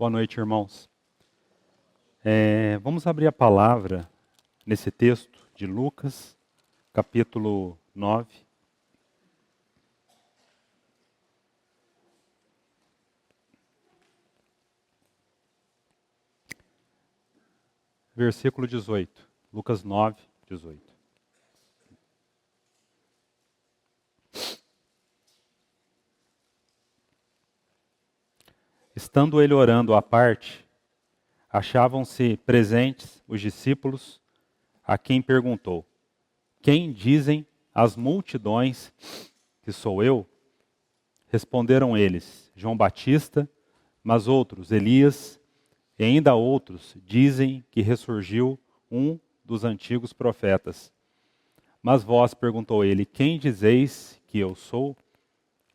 Boa noite, irmãos. Vamos abrir a palavra nesse texto de Lucas, capítulo 9. Versículo 18. Lucas 9, 18. Estando ele orando à parte, achavam-se presentes os discípulos, a quem perguntou: Quem dizem as multidões que sou eu? Responderam eles: João Batista, mas outros, Elias, e ainda outros dizem que ressurgiu um dos antigos profetas. Mas vós, perguntou ele, quem dizeis que eu sou?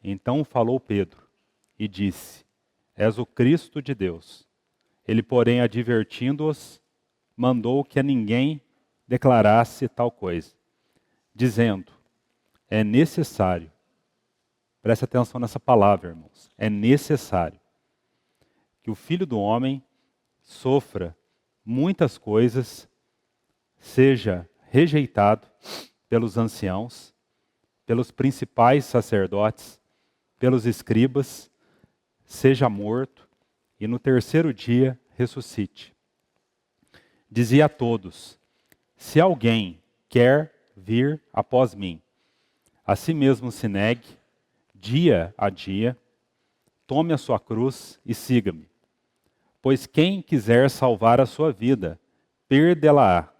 Então falou Pedro e disse: És o Cristo de Deus. Ele, porém, advertindo-os, mandou que a ninguém declarasse tal coisa, dizendo: é necessário, preste atenção nessa palavra, irmãos, é necessário que o Filho do Homem sofra muitas coisas, seja rejeitado pelos anciãos, pelos principais sacerdotes, pelos escribas, seja morto e no terceiro dia ressuscite. Dizia a todos: se alguém quer vir após mim, a si mesmo se negue, dia a dia, tome a sua cruz e siga-me. Pois quem quiser salvar a sua vida, perdê-la-á.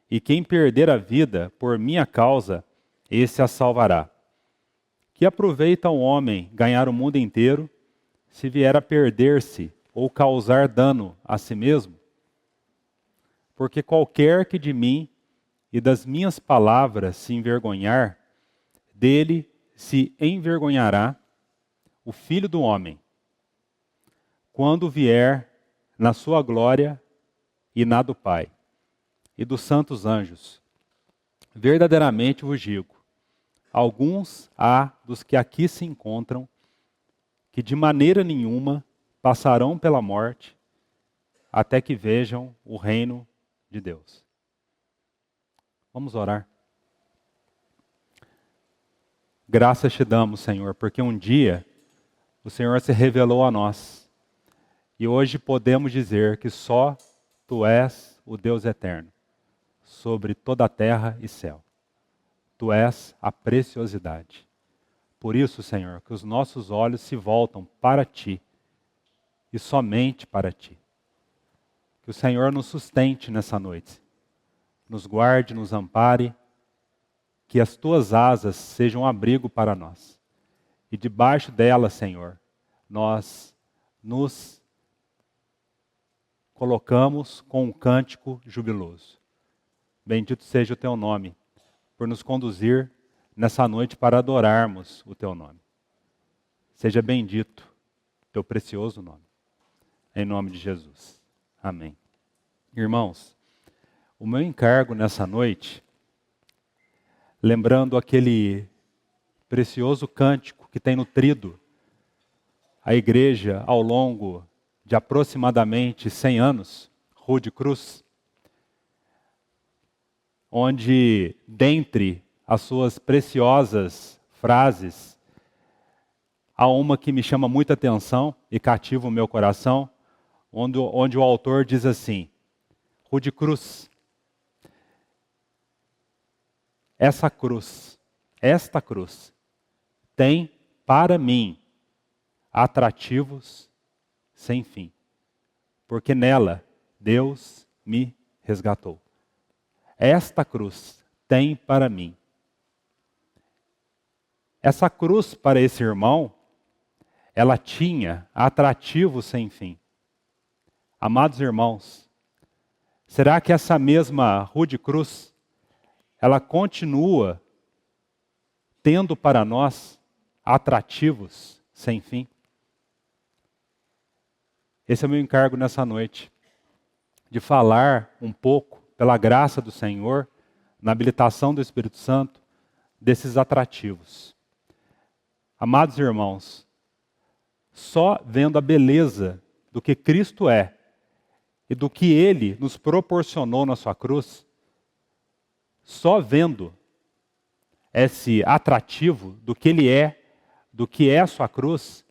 E quem perder a vida por minha causa, esse a salvará. Que aproveita um homem ganhar o mundo inteiro, se vier a perder-se ou causar dano a si mesmo? Porque qualquer que de mim e das minhas palavras se envergonhar, dele se envergonhará o Filho do Homem, quando vier na sua glória e na do Pai e dos santos anjos. Verdadeiramente vos digo, alguns há dos que aqui se encontram, que de maneira nenhuma passarão pela morte, até que vejam o reino de Deus. Vamos orar. Graças te damos, Senhor, porque um dia o Senhor se revelou a nós. E hoje podemos dizer que só Tu és o Deus eterno, sobre toda a terra e céu. Tu és a preciosidade. Por isso, Senhor, que os nossos olhos se voltam para Ti, e somente para Ti. Que o Senhor nos sustente nessa noite, nos guarde, nos ampare, que as Tuas asas sejam um abrigo para nós. E debaixo delas, Senhor, nós nos colocamos com um cântico jubiloso. Bendito seja o Teu nome, por nos conduzir nessa noite para adorarmos o Teu nome. Seja bendito Teu precioso nome. Em nome de Jesus. Amém. Irmãos, o meu encargo nessa noite, lembrando aquele precioso cântico que tem nutrido a igreja ao longo de aproximadamente 100 anos, Rude Cruz, onde, dentre as suas preciosas frases, há uma que me chama muita atenção e cativa o meu coração, onde o autor diz assim: Rude Cruz, esta cruz, tem para mim atrativos sem fim, porque nela Deus me resgatou. Esta cruz tem para mim. Essa cruz para esse irmão, ela tinha atrativos sem fim. Amados irmãos, será que essa mesma Rude Cruz, ela continua tendo para nós atrativos sem fim? Esse é o meu encargo nessa noite, de falar um pouco, pela graça do Senhor, na habilitação do Espírito Santo, desses atrativos. Amados irmãos, só vendo a beleza do que Cristo é e do que Ele nos proporcionou na sua cruz, só vendo esse atrativo do que Ele é, do que é a sua cruz,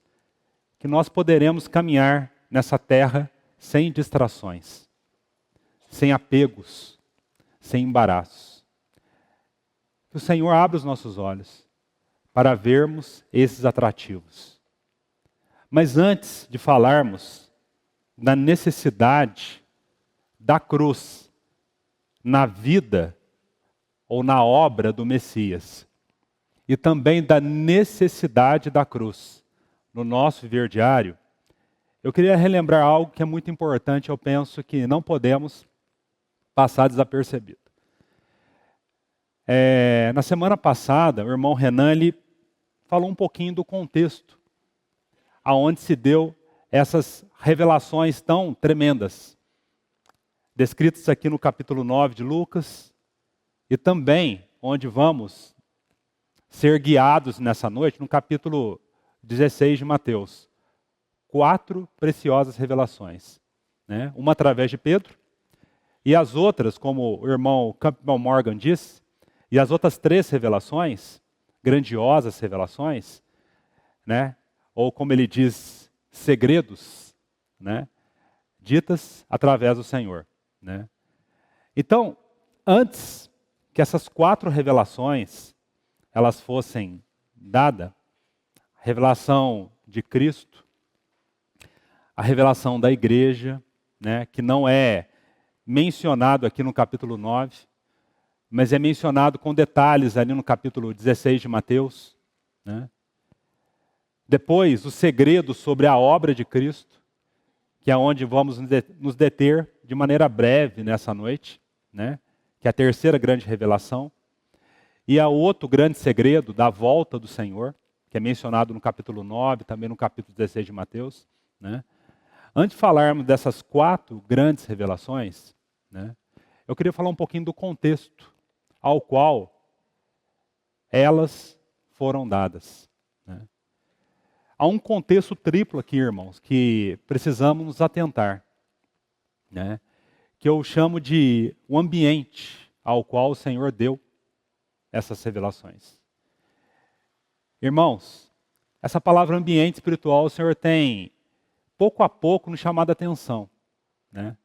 que nós poderemos caminhar nessa terra sem distrações, sem apegos, sem embaraços. Que o Senhor abra os nossos olhos para vermos esses atrativos. Mas antes de falarmos da necessidade da cruz na vida ou na obra do Messias, e também da necessidade da cruz no nosso viver diário, eu queria relembrar algo que é muito importante, eu penso que não podemos passar desapercebido. Na semana passada, o irmão Renan ele falou um pouquinho do contexto aonde se deu essas revelações tão tremendas, descritas aqui no capítulo 9 de Lucas, e também onde vamos ser guiados nessa noite no capítulo 16 de Mateus. 4 preciosas revelações, né? Uma através de Pedro, e as outras, como o irmão Campbell Morgan diz, e as outras 3 revelações, grandiosas revelações, né? Ou como ele diz, segredos, né? Ditas através do Senhor, né? Então, antes que essas 4 revelações elas fossem dadas, a revelação de Cristo, a revelação da igreja, né, que não é mencionado aqui no capítulo 9, mas é mencionado com detalhes ali no capítulo 16 de Mateus, né? Depois, o segredo sobre a obra de Cristo, que é onde vamos nos deter de maneira breve nessa noite, né? Que é a terceira grande revelação. E há outro grande segredo da volta do Senhor, que é mencionado no capítulo 9, também no capítulo 16 de Mateus, né? Antes de falarmos dessas 4 grandes revelações, né, eu queria falar um pouquinho do contexto ao qual elas foram dadas, né? Há um contexto triplo aqui, irmãos, que precisamos nos atentar, né, que eu chamo de o ambiente ao qual o Senhor deu essas revelações. Irmãos, essa palavra ambiente espiritual o Senhor tem pouco a pouco nos chamado a atenção, né?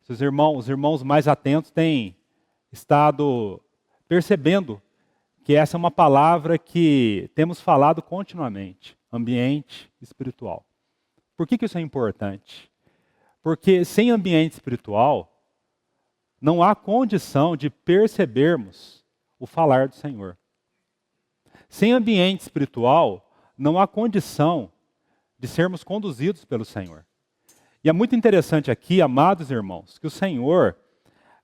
Os irmãos mais atentos têm estado percebendo que essa é uma palavra que temos falado continuamente, ambiente espiritual. Por que isso é importante? Porque sem ambiente espiritual, não há condição de percebermos o falar do Senhor. Sem ambiente espiritual, não há condição de sermos conduzidos pelo Senhor. E é muito interessante aqui, amados irmãos, que o Senhor,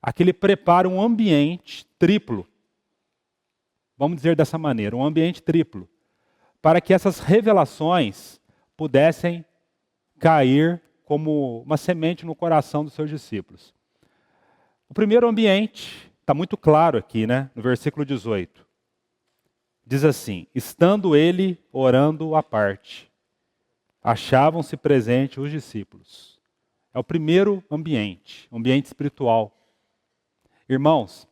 aqui Ele prepara um ambiente triplo. Vamos dizer dessa maneira, um ambiente triplo, para que essas revelações pudessem cair como uma semente no coração dos seus discípulos. O primeiro ambiente está muito claro aqui, né? No versículo 18. Diz assim: estando ele orando à parte, achavam-se presentes os discípulos. É o primeiro ambiente espiritual. Irmãos,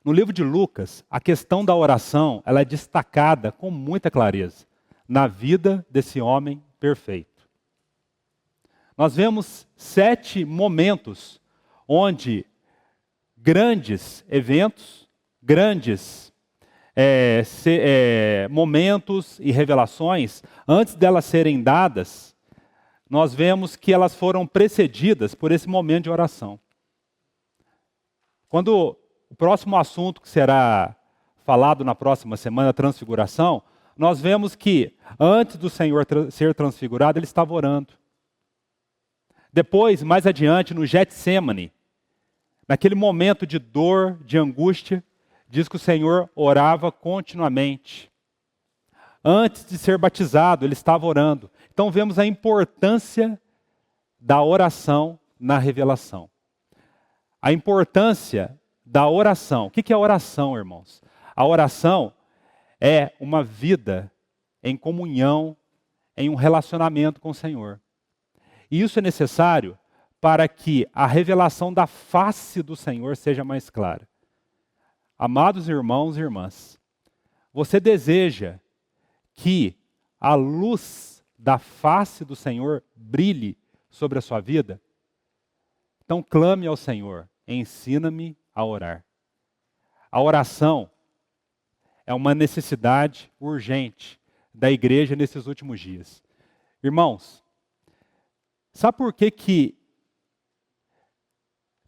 no livro de Lucas, a questão da oração ela é destacada com muita clareza na vida desse homem perfeito. Nós vemos 7 momentos onde grandes eventos, grandes momentos e revelações, antes delas serem dadas, nós vemos que elas foram precedidas por esse momento de oração. Quando o próximo assunto que será falado na próxima semana, a transfiguração, nós vemos que antes do Senhor ser transfigurado, ele estava orando. Depois, mais adiante, no Getsêmani, naquele momento de dor, de angústia, diz que o Senhor orava continuamente. Antes de ser batizado, ele estava orando. Então vemos a importância da oração na revelação. A importância da oração. O que é oração, irmãos? A oração é uma vida em comunhão, em um relacionamento com o Senhor. E isso é necessário para que a revelação da face do Senhor seja mais clara. Amados irmãos e irmãs, você deseja que a luz da face do Senhor brilhe sobre a sua vida? Então clame ao Senhor, ensina-me a orar. A oração é uma necessidade urgente da igreja nesses últimos dias. Irmãos, sabe por que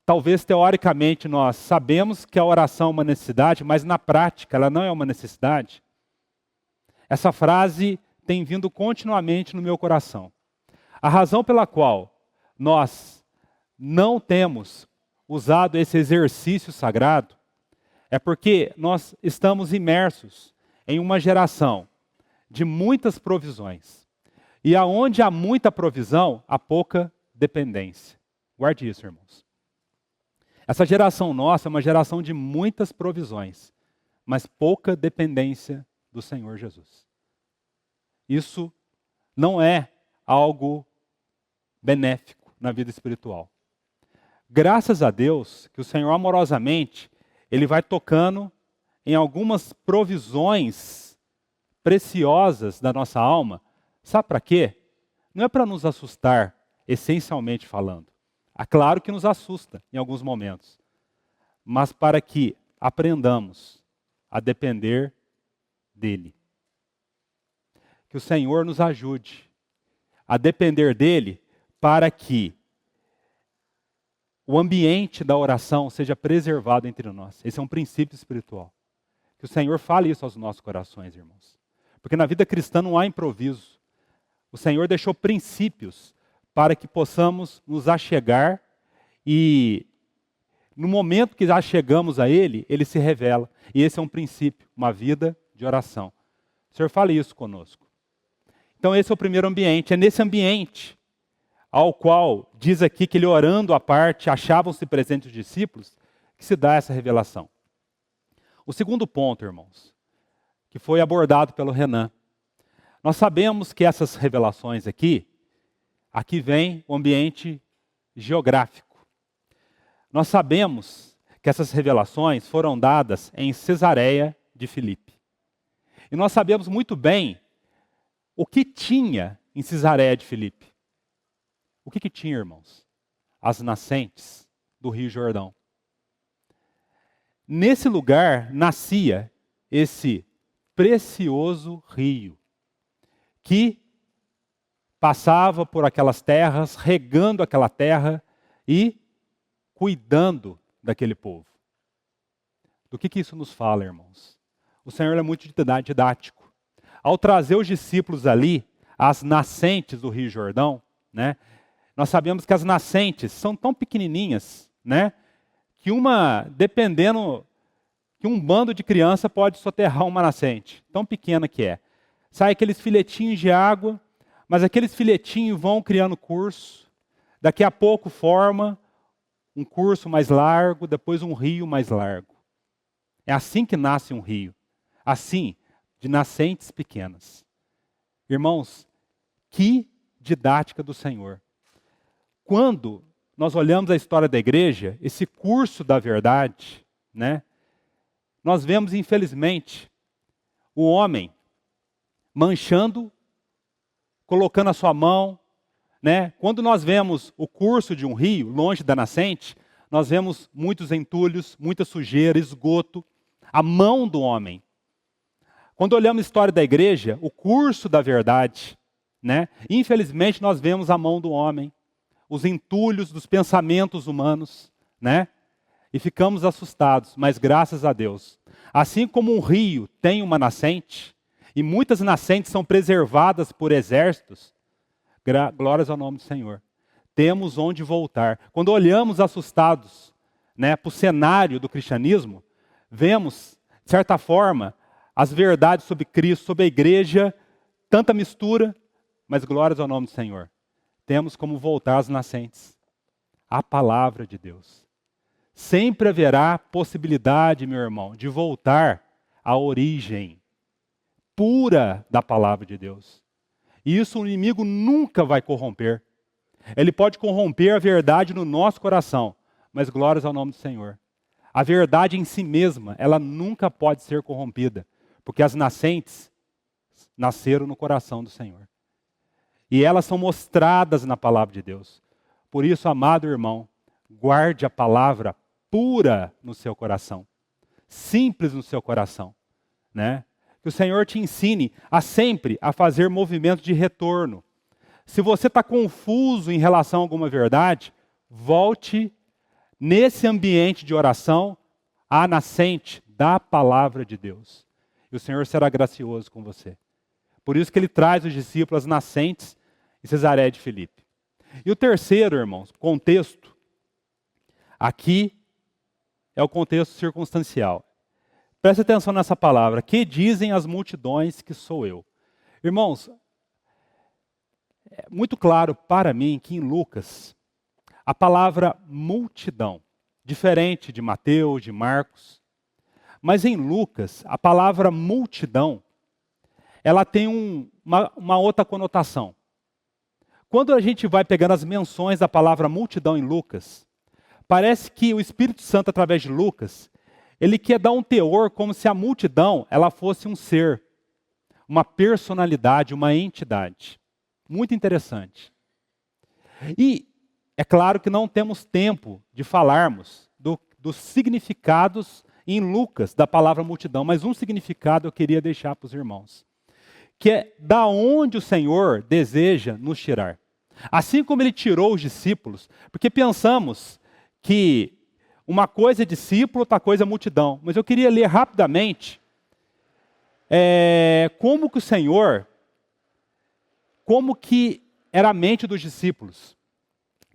talvez teoricamente nós sabemos que a oração é uma necessidade, mas na prática ela não é uma necessidade? Essa frase tem vindo continuamente no meu coração. A razão pela qual nós não temos usado esse exercício sagrado é porque nós estamos imersos em uma geração de muitas provisões. E aonde há muita provisão, há pouca dependência. Guarde isso, irmãos. Essa geração nossa é uma geração de muitas provisões, mas pouca dependência do Senhor Jesus. Isso não é algo benéfico na vida espiritual. Graças a Deus que o Senhor amorosamente, Ele vai tocando em algumas provisões preciosas da nossa alma. Sabe para quê? Não é para nos assustar, essencialmente falando. É claro que nos assusta em alguns momentos, mas para que aprendamos a depender dEle. Que o Senhor nos ajude a depender dEle para que o ambiente da oração seja preservado entre nós. Esse é um princípio espiritual. Que o Senhor fale isso aos nossos corações, irmãos. Porque na vida cristã não há improviso. O Senhor deixou princípios para que possamos nos achegar e no momento que já chegamos a Ele, Ele se revela. E esse é um princípio, uma vida de oração. O Senhor fale isso conosco. Então esse é o primeiro ambiente. É nesse ambiente ao qual diz aqui que Ele orando à parte, achavam-se presentes os discípulos, que se dá essa revelação. O segundo ponto, irmãos, que foi abordado pelo Renan. Nós sabemos que essas revelações aqui vem o ambiente geográfico. Nós sabemos que essas revelações foram dadas em Cesareia de Filipe. E nós sabemos muito bem o que tinha em Cesareia de Filipe. O que tinha, irmãos? As nascentes do Rio Jordão. Nesse lugar nascia esse precioso rio que passava por aquelas terras, regando aquela terra e cuidando daquele povo. Do que isso nos fala, irmãos? O Senhor é muito didático. Ao trazer os discípulos ali, as nascentes do Rio Jordão, né? Nós sabemos que as nascentes são tão pequenininhas, né? Que dependendo, que um bando de criança pode soterrar uma nascente, tão pequena que é. Sai aqueles filetinhos de água, mas aqueles filetinhos vão criando curso. Daqui a pouco forma um curso mais largo, depois um rio mais largo. É assim que nasce um rio. Assim, de nascentes pequenas. Irmãos, que didática do Senhor. Quando nós olhamos a história da igreja, esse curso da verdade, né? Nós vemos, infelizmente, o homem manchando, colocando a sua mão, né? Quando nós vemos o curso de um rio, longe da nascente, nós vemos muitos entulhos, muita sujeira, esgoto, a mão do homem. Quando olhamos a história da igreja, o curso da verdade, né? Infelizmente nós vemos a mão do homem, os entulhos dos pensamentos humanos, né? E ficamos assustados, mas graças a Deus. Assim como um rio tem uma nascente, e muitas nascentes são preservadas por exércitos, glórias ao nome do Senhor. Temos onde voltar. Quando olhamos assustados, né, para o cenário do cristianismo, vemos, de certa forma, as verdades sobre Cristo, sobre a igreja, tanta mistura, mas glórias ao nome do Senhor. Temos como voltar às nascentes. A palavra de Deus. Sempre haverá possibilidade, meu irmão, de voltar à origem pura da palavra de Deus. E isso o inimigo nunca vai corromper. Ele pode corromper a verdade no nosso coração, mas glórias ao nome do Senhor. A verdade em si mesma, ela nunca pode ser corrompida, porque as nascentes nasceram no coração do Senhor. E elas são mostradas na palavra de Deus. Por isso, amado irmão, guarde a palavra pura no seu coração, simples no seu coração, né? Que o Senhor te ensine sempre a fazer movimento de retorno. Se você está confuso em relação a alguma verdade, volte nesse ambiente de oração à nascente da palavra de Deus. E o Senhor será gracioso com você. Por isso que ele traz os discípulos nascentes em Cesareia de Filipe. E o terceiro, irmãos, contexto, aqui é o contexto circunstancial. Preste atenção nessa palavra. Que dizem as multidões que sou eu? Irmãos, é muito claro para mim que em Lucas, a palavra multidão, diferente de Mateus, de Marcos, mas em Lucas, a palavra multidão, ela tem uma outra conotação. Quando a gente vai pegando as menções da palavra multidão em Lucas, parece que o Espírito Santo, através de Lucas, ele quer dar um teor como se a multidão ela fosse um ser, uma personalidade, uma entidade. Muito interessante. E é claro que não temos tempo de falarmos dos significados em Lucas da palavra multidão, mas um significado eu queria deixar para os irmãos, que é da onde o Senhor deseja nos tirar. Assim como ele tirou os discípulos, porque pensamos que uma coisa é discípulo, outra coisa é multidão. Mas eu queria ler rapidamente como que o Senhor, como que era a mente dos discípulos.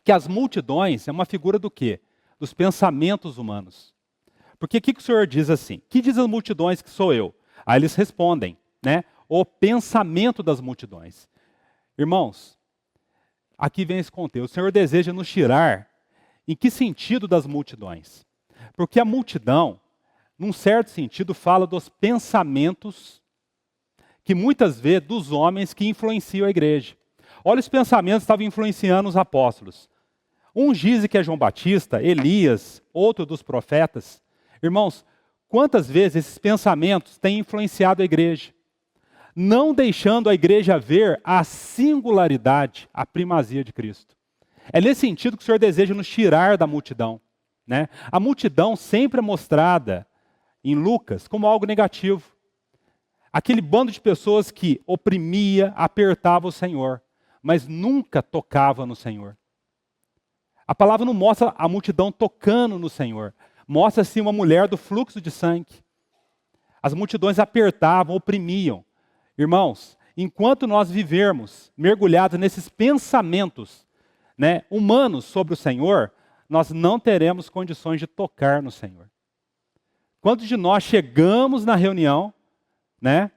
Que as multidões é uma figura do quê? Dos pensamentos humanos. Porque o que o Senhor diz assim? Que diz as multidões que sou eu? Aí eles respondem, né? O pensamento das multidões. Irmãos, aqui vem esse contexto. O Senhor deseja nos tirar em que sentido das multidões? Porque a multidão, num certo sentido, fala dos pensamentos que muitas vezes dos homens que influenciam a igreja. Olha os pensamentos que estavam influenciando os apóstolos. Uns dizem que é João Batista, Elias, outro dos profetas. Irmãos, quantas vezes esses pensamentos têm influenciado a igreja? Não deixando a igreja ver a singularidade, a primazia de Cristo. É nesse sentido que o Senhor deseja nos tirar da multidão, né? A multidão sempre é mostrada em Lucas como algo negativo. Aquele bando de pessoas que oprimia, apertava o Senhor, mas nunca tocava no Senhor. A palavra não mostra a multidão tocando no Senhor. Mostra-se uma mulher do fluxo de sangue. As multidões apertavam, oprimiam. Irmãos, enquanto nós vivermos mergulhados nesses pensamentos, né, humanos sobre o Senhor, nós não teremos condições de tocar no Senhor. Quantos de nós chegamos na reunião, né,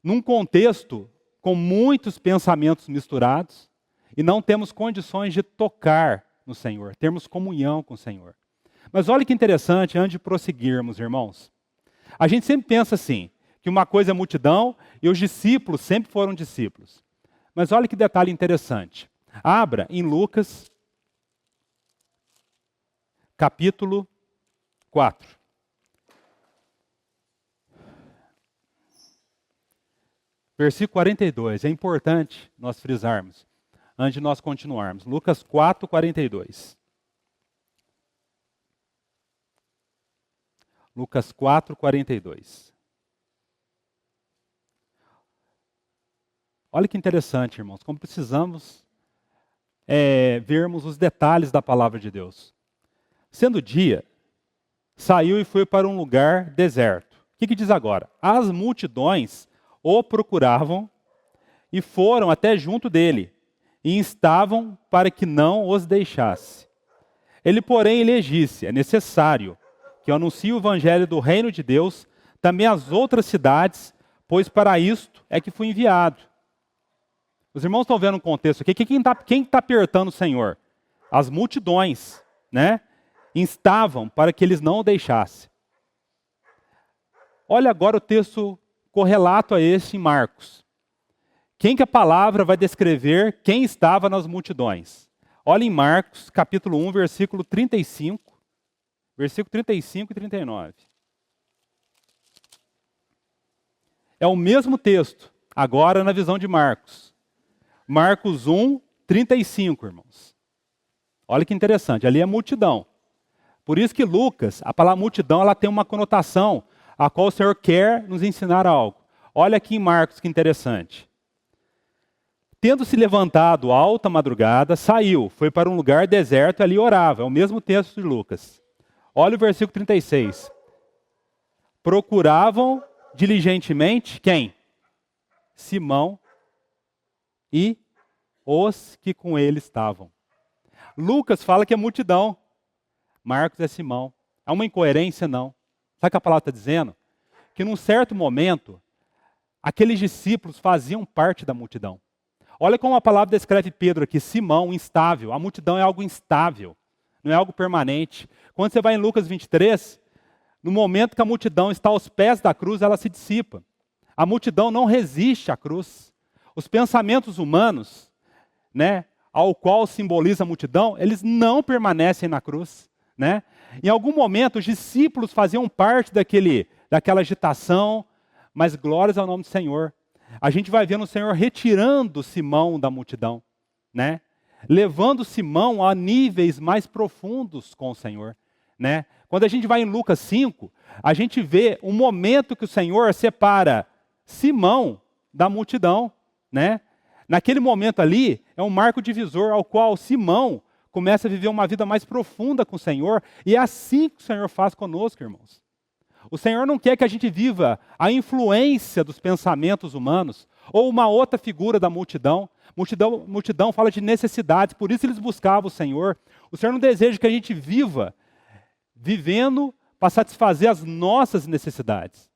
num contexto com muitos pensamentos misturados e não temos condições de tocar no Senhor, termos comunhão com o Senhor. Mas olha que interessante, antes de prosseguirmos, irmãos. A gente sempre pensa assim, que uma coisa é multidão e os discípulos sempre foram discípulos. Mas olha que detalhe interessante. Abra em Lucas, capítulo 4. Versículo 42. É importante nós frisarmos, antes de nós continuarmos. Lucas 4, 42. Lucas 4, 42. Olha que interessante, irmãos, como precisamos vermos os detalhes da palavra de Deus. Sendo dia, saiu e foi para um lugar deserto. O que diz agora? As multidões o procuravam e foram até junto dele, e instavam para que não os deixasse. Ele, porém, lhes disse, é necessário que eu anuncie o evangelho do reino de Deus também às outras cidades, pois para isto é que fui enviado. Os irmãos estão vendo um contexto aqui. Quem está apertando o Senhor? As multidões, né? Instavam para que eles não o deixassem. Olha agora o texto correlato a esse em Marcos, Quem que a palavra vai descrever quem estava nas multidões? Olha em Marcos, capítulo 1, versículo 35 e 39. É o mesmo texto, agora na visão de Marcos. Marcos 1, 35, irmãos. Olha que interessante, ali é multidão. Por isso que Lucas, a palavra multidão, ela tem uma conotação a qual o Senhor quer nos ensinar algo. Olha aqui em Marcos, que interessante. Tendo se levantado à alta madrugada, saiu, foi para um lugar deserto e ali orava. É o mesmo texto de Lucas. Olha o versículo 36. Procuravam diligentemente quem? Simão e os que com ele estavam. Lucas fala que é multidão. Marcos é Simão. Há uma incoerência? Não. Sabe o que a palavra está dizendo? Que num certo momento, aqueles discípulos faziam parte da multidão. Olha como a palavra descreve Pedro aqui, Simão, instável. A multidão é algo instável, não é algo permanente. Quando você vai em Lucas 23, no momento que a multidão está aos pés da cruz, ela se dissipa. A multidão não resiste à cruz. Os pensamentos humanos, né, ao qual simboliza a multidão, eles não permanecem na cruz. Né? Em algum momento, os discípulos faziam parte daquela agitação, mas glórias ao nome do Senhor. A gente vai vendo o Senhor retirando Simão da multidão, né? Levando Simão a níveis mais profundos com o Senhor. Né? Quando a gente vai em Lucas 5, a gente vê um momento que o Senhor separa Simão da multidão. Né? Naquele momento ali, é um marco divisor ao qual Simão começa a viver uma vida mais profunda com o Senhor, e é assim que o Senhor faz conosco, irmãos. O Senhor não quer que a gente viva a influência dos pensamentos humanos, ou uma outra figura da multidão. Multidão fala de necessidades, por isso eles buscavam o Senhor. O Senhor não deseja que a gente vivendo para satisfazer as nossas necessidades.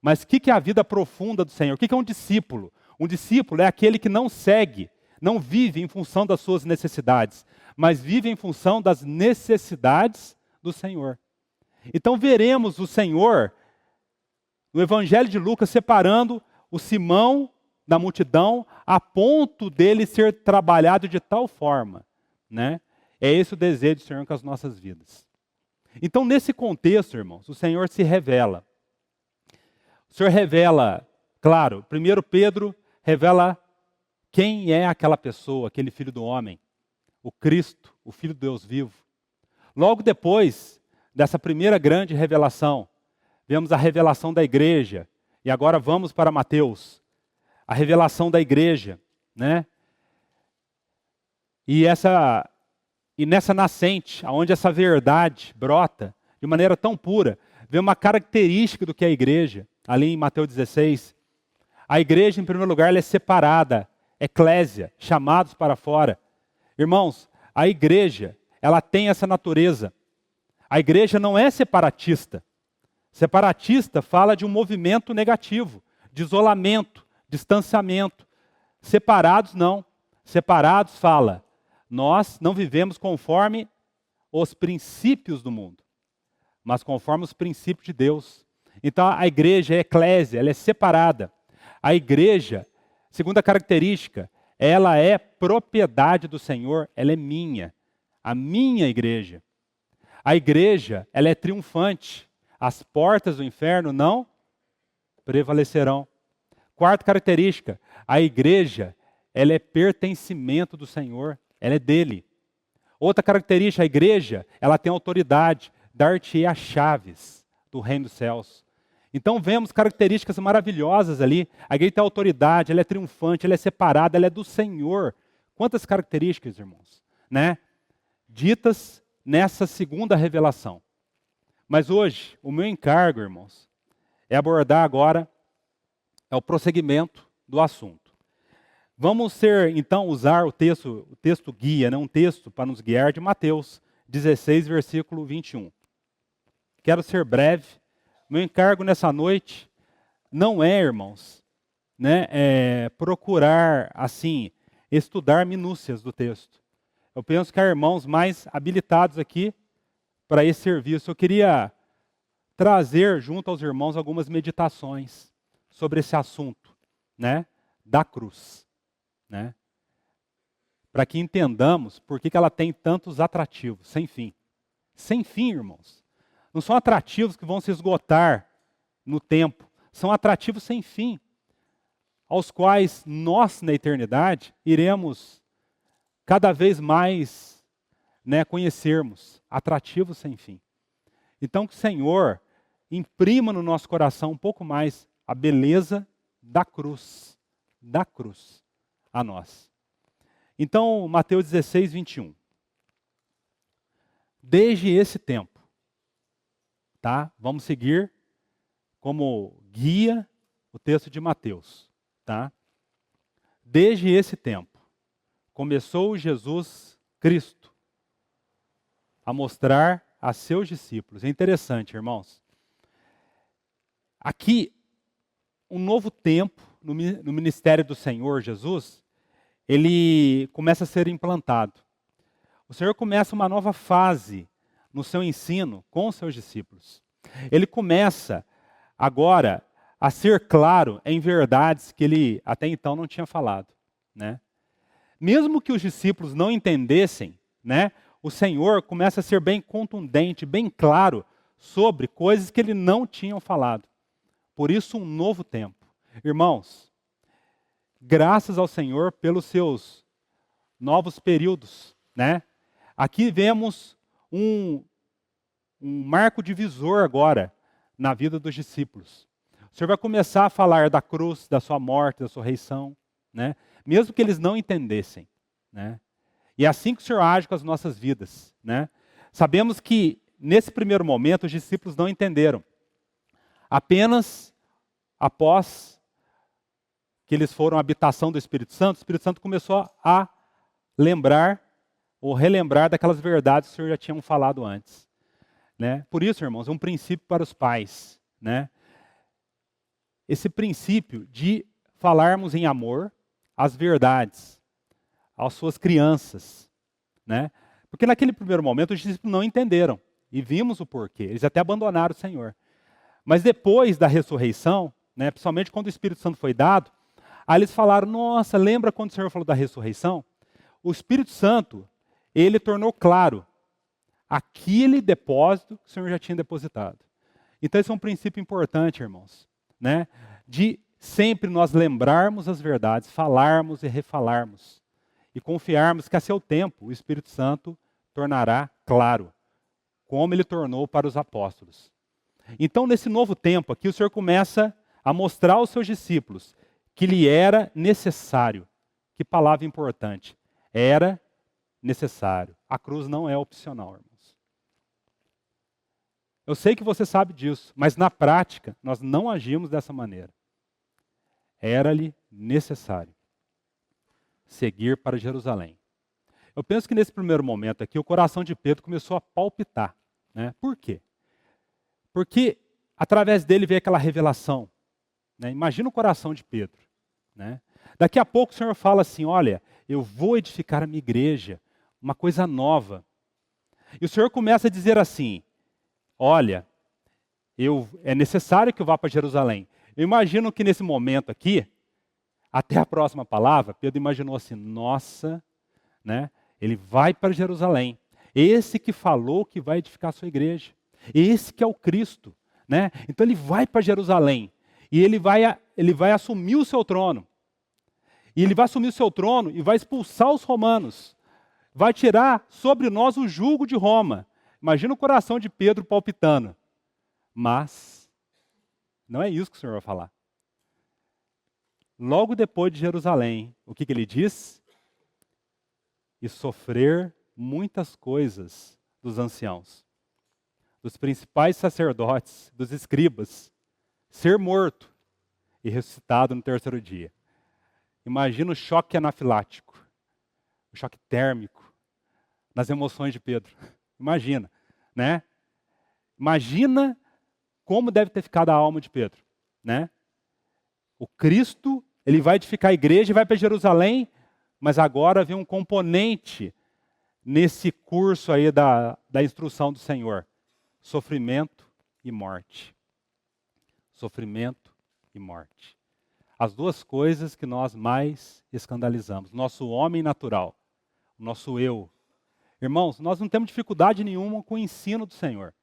Mas o que é a vida profunda do Senhor? O que é um discípulo? Um discípulo é aquele que não segue, não vive em função das suas necessidades, mas vive em função das necessidades do Senhor. Então veremos o Senhor, no Evangelho de Lucas, separando o Simão da multidão, a ponto dele ser trabalhado de tal forma. Né? É esse o desejo do Senhor com as nossas vidas. Então, nesse contexto, irmãos, o Senhor se revela. O Senhor revela, claro, 1 Pedro revela quem é aquela pessoa, aquele filho do homem. O Cristo, o Filho de Deus vivo. Logo depois dessa primeira grande revelação, vemos a revelação da igreja. E agora vamos para Mateus. A revelação da igreja. Né? E nessa nascente, onde essa verdade brota de maneira tão pura, vê uma característica do que é a igreja. Ali em Mateus 16. A igreja, em primeiro lugar, ela é separada. Eclésia, chamados para fora. Irmãos, a igreja, ela tem essa natureza. A igreja não é separatista. Separatista fala de um movimento negativo, de isolamento, distanciamento. Separados não. Separados fala, nós não vivemos conforme os princípios do mundo, mas conforme os princípios de Deus. Então a igreja é eclésia, ela é separada. A igreja, segunda característica, ela é propriedade do Senhor, ela é minha, a minha igreja. A igreja, ela é triunfante. As portas do inferno não prevalecerão. Quarta característica, a igreja, ela é pertencimento do Senhor, ela é dele. Outra característica, a igreja, ela tem autoridade, dar-te as chaves do reino dos céus. Então vemos características maravilhosas ali. A igreja tem autoridade, ela é triunfante, ela é separada, ela é do Senhor. Quantas características, irmãos, né? Ditas nessa segunda revelação. Mas hoje, o meu encargo, irmãos, é abordar agora, é o prosseguimento do assunto. Vamos então usar o texto guia, né? Um texto para nos guiar de Mateus 16, versículo 21. Quero ser breve. Meu encargo nessa noite não é, irmãos, né, procurar, assim, estudar minúcias do texto. Eu penso que há irmãos mais habilitados aqui para esse serviço. Eu queria trazer junto aos irmãos algumas meditações sobre esse assunto, né? da cruz, né? Para que entendamos por que ela tem tantos atrativos, sem fim. Sem fim, irmãos. Não são atrativos que vão se esgotar no tempo. São atrativos sem fim, aos quais nós, na eternidade, iremos cada vez mais, né, conhecermos. Atrativos sem fim. Então, que o Senhor imprima no nosso coração um pouco mais a beleza da cruz a nós. Então, Mateus 16, 21. Desde esse tempo, tá? Vamos seguir como guia o texto de Mateus, tá? Desde esse tempo, começou Jesus Cristo a mostrar a seus discípulos. É interessante, irmãos. Aqui, um novo tempo no ministério do Senhor Jesus, ele começa a ser implantado. O Senhor começa uma nova fase no seu ensino com os seus discípulos. Ele começa agora a ser claro em verdades que ele até então não tinha falado, né? Mesmo que os discípulos não entendessem, né, o Senhor começa a ser bem contundente, bem claro sobre coisas que ele não tinha falado. Por isso, um novo tempo. Irmãos, graças ao Senhor pelos seus novos períodos, né? Aqui vemos um marco divisor agora na vida dos discípulos. O Senhor vai começar a falar da cruz, da sua morte, da sua ressurreição, né? Mesmo que eles não entendessem, né? E é assim que o Senhor age com as nossas vidas, né? Sabemos que nesse primeiro momento os discípulos não entenderam. Apenas após que eles foram à habitação do Espírito Santo começou a lembrar ou relembrar daquelas verdades que o Senhor já tinha falado antes, né? Por isso, irmãos, é um princípio para os pais, né? Esse princípio de falarmos em amor as verdades às suas crianças, né? Porque naquele primeiro momento os discípulos não entenderam e vimos o porquê. Eles até abandonaram o Senhor. Mas depois da ressurreição, né, principalmente quando o Espírito Santo foi dado, aí eles falaram: nossa, lembra quando o Senhor falou da ressurreição? O Espírito Santo, ele tornou claro aquele depósito que o Senhor já tinha depositado. Então esse é um princípio importante, irmãos, né? De sempre nós lembrarmos as verdades, falarmos e refalarmos. E confiarmos que a seu tempo o Espírito Santo tornará claro, como ele tornou para os apóstolos. Então, nesse novo tempo aqui, o Senhor começa a mostrar aos seus discípulos que lhe era necessário. Que palavra importante. Era necessário. A cruz não é opcional, irmãos. Eu sei que você sabe disso, mas na prática nós não agimos dessa maneira. Era-lhe necessário seguir para Jerusalém. Eu penso que nesse primeiro momento aqui, o coração de Pedro começou a palpitar, né? Por quê? Porque através dele veio aquela revelação, né? Imagina o coração de Pedro, né? Daqui a pouco o Senhor fala assim: olha, eu vou edificar a minha igreja, uma coisa nova. E o Senhor começa a dizer assim: olha, é necessário que eu vá para Jerusalém. Eu imagino que nesse momento aqui, até a próxima palavra, Pedro imaginou assim: nossa, né? Ele vai para Jerusalém. Esse que falou que vai edificar a sua igreja. Esse que é o Cristo, né? Então ele vai para Jerusalém e ele vai assumir o seu trono. E ele vai assumir o seu trono e vai expulsar os romanos. Vai tirar sobre nós o jugo de Roma. Imagina o coração de Pedro palpitando. Mas não é isso que o Senhor vai falar. Logo depois de Jerusalém, o que ele diz? E sofrer muitas coisas dos anciãos, dos principais sacerdotes, dos escribas, ser morto e ressuscitado no terceiro dia. Imagina o choque anafilático, o choque térmico nas emoções de Pedro. Imagina, né? Imagina como deve ter ficado a alma de Pedro, né? O Cristo, ele vai edificar a igreja e vai para Jerusalém, mas agora vem um componente nesse curso aí da instrução do Senhor: sofrimento e morte. Sofrimento e morte. as duas coisas que nós mais escandalizamos. Nosso homem natural, o nosso eu. Irmãos, nós não temos dificuldade nenhuma com o ensino do Senhor,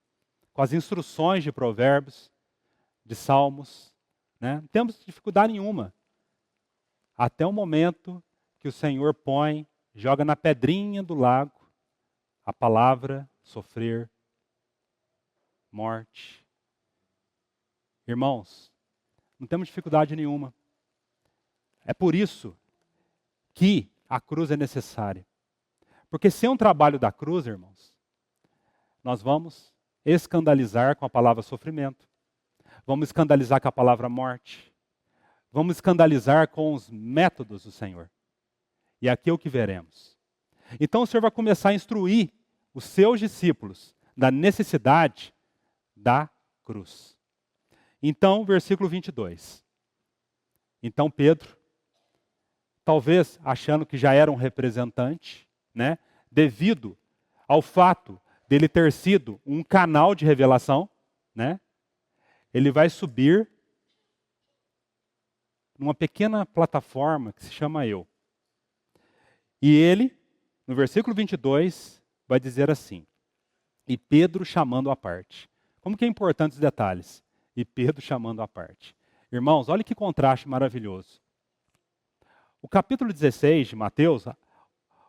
com as instruções de provérbios, de salmos, né? Não temos dificuldade nenhuma. Até o momento que o Senhor joga na pedrinha do lago a palavra sofrer, morte. Irmãos, não temos dificuldade nenhuma. É por isso que a cruz é necessária. Porque sem um trabalho da cruz, irmãos, nós vamos escandalizar com a palavra sofrimento, vamos escandalizar com a palavra morte, vamos escandalizar com os métodos do Senhor. E aqui é o que veremos. Então o Senhor vai começar a instruir os seus discípulos da necessidade da cruz. Então, versículo 22. Então Pedro, talvez achando que já era um representante, né, devido ao fato dele ter sido um canal de revelação, né, ele vai subir numa pequena plataforma que se chama Eu. E ele, no versículo 22, vai dizer assim: e Pedro chamando à parte. Como que é importante os detalhes? E Pedro chamando à parte. Irmãos, olha que contraste maravilhoso. O capítulo 16 de Mateus,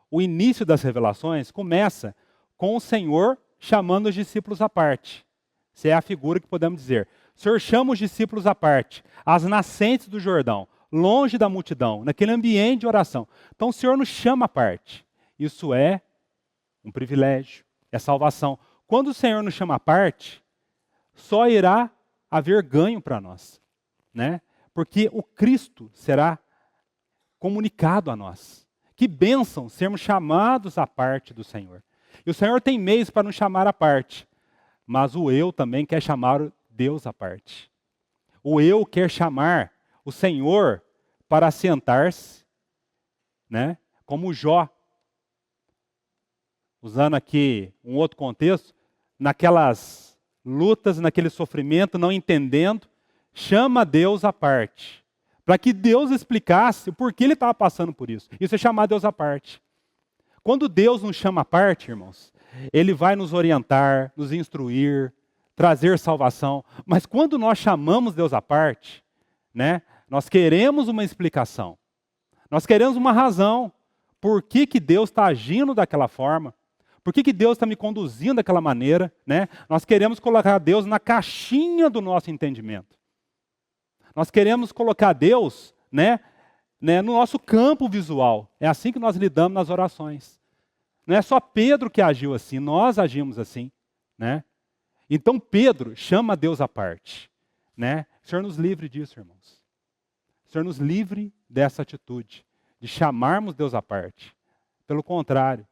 o início das revelações, começa com o Senhor chamando os discípulos à parte. Essa é a figura que podemos dizer. O Senhor chama os discípulos à parte, às nascentes do Jordão, longe da multidão, naquele ambiente de oração. Então o Senhor nos chama à parte. Isso é um privilégio, é salvação. Quando o Senhor nos chama à parte, só irá haver ganho para nós, né? Porque o Cristo será comunicado a nós. Que bênção sermos chamados à parte do Senhor. E o Senhor tem meios para nos chamar à parte, mas o eu também quer chamar Deus à parte. O eu quer chamar o Senhor para assentar-se, né? Como Jó, usando aqui um outro contexto, naquelas lutas, naquele sofrimento, não entendendo, chama Deus à parte, para que Deus explicasse o porquê ele estava passando por isso. Isso é chamar Deus à parte. Quando Deus nos chama à parte, irmãos, Ele vai nos orientar, nos instruir, trazer salvação. Mas quando nós chamamos Deus à parte, né, nós queremos uma explicação. Nós queremos uma razão. Por que que Deus está agindo daquela forma? Por que que Deus está me conduzindo daquela maneira? Né? Nós queremos colocar Deus na caixinha do nosso entendimento. Nós queremos colocar Deus, né, no nosso campo visual. É assim que nós lidamos nas orações. Não é só Pedro que agiu assim, nós agimos assim, né? Então Pedro chama Deus à parte, né? O Senhor nos livre disso, irmãos. O Senhor nos livre dessa atitude de chamarmos Deus à parte. Pelo contrário,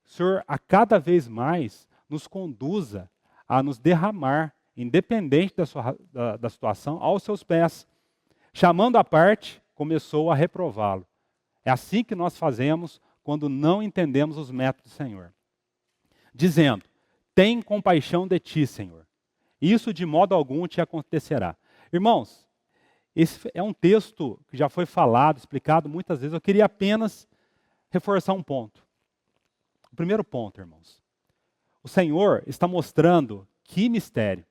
o Senhor a cada vez mais nos conduza a nos derramar, independente da situação, aos seus pés. Chamando à parte, começou a reprová-lo. É assim que nós fazemos quando não entendemos os métodos do Senhor. Dizendo: tem compaixão de ti, Senhor. Isso de modo algum te acontecerá. Irmãos, esse é um texto que já foi falado, explicado muitas vezes. Eu queria apenas reforçar um ponto. O primeiro ponto, irmãos. O Senhor está mostrando que mistério?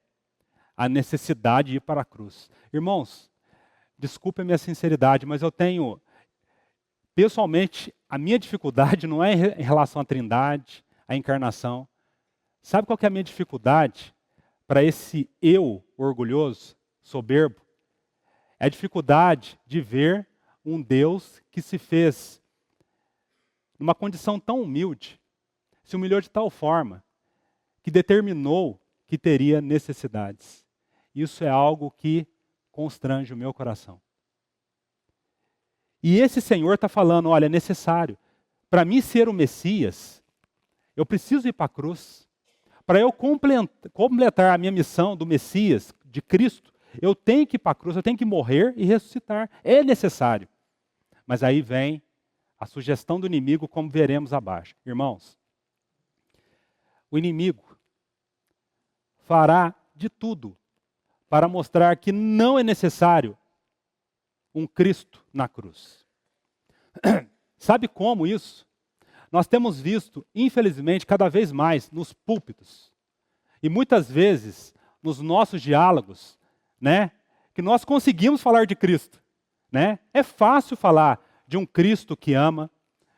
A necessidade de ir para a cruz. Irmãos, desculpe a minha sinceridade, mas eu tenho, pessoalmente, a minha dificuldade não é em relação à Trindade, à encarnação. Sabe qual que é a minha dificuldade para esse eu orgulhoso, soberbo? É a dificuldade de ver um Deus que se fez numa condição tão humilde, se humilhou de tal forma, que determinou que teria necessidades. Isso é algo que constrange o meu coração. E esse Senhor está falando: olha, é necessário. Para mim ser o Messias, eu preciso ir para a cruz. Para eu completar a minha missão do Messias, de Cristo, eu tenho que ir para a cruz, eu tenho que morrer e ressuscitar. É necessário. Mas aí vem a sugestão do inimigo, como veremos abaixo. Irmãos, o inimigo fará de tudo para mostrar que não é necessário um Cristo na cruz. Sabe como isso? Nós temos visto, infelizmente, cada vez mais nos púlpitos, e muitas vezes nos nossos diálogos, né, que nós conseguimos falar de Cristo. Né? É fácil falar de um Cristo que ama,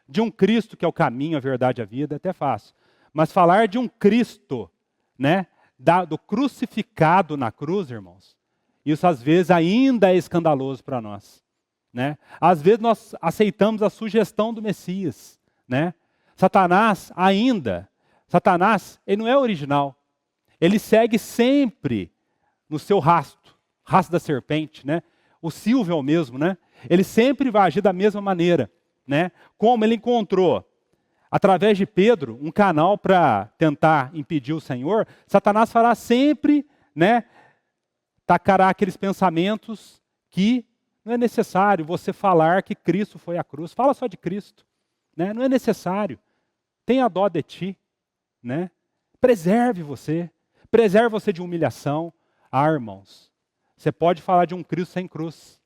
de um Cristo que é o caminho, a verdade e a vida, é até fácil. Mas falar de um Cristo, né, do crucificado na cruz, irmãos, isso às vezes ainda é escandaloso para nós. Né? Às vezes nós aceitamos a sugestão do Messias. Né? Satanás, ele não é original. Ele segue sempre no seu rastro da serpente, né? O Silvio é o mesmo, né? Ele sempre vai agir da mesma maneira, né? Como ele encontrou, através de Pedro, um canal para tentar impedir o Senhor, Satanás fará sempre, né, tacará aqueles pensamentos que não é necessário você falar que Cristo foi à cruz. Fala só de Cristo, né? Não é necessário. Tenha dó de ti, né? Preserve você de humilhação. Ah, irmãos, você pode falar de um Cristo sem cruz.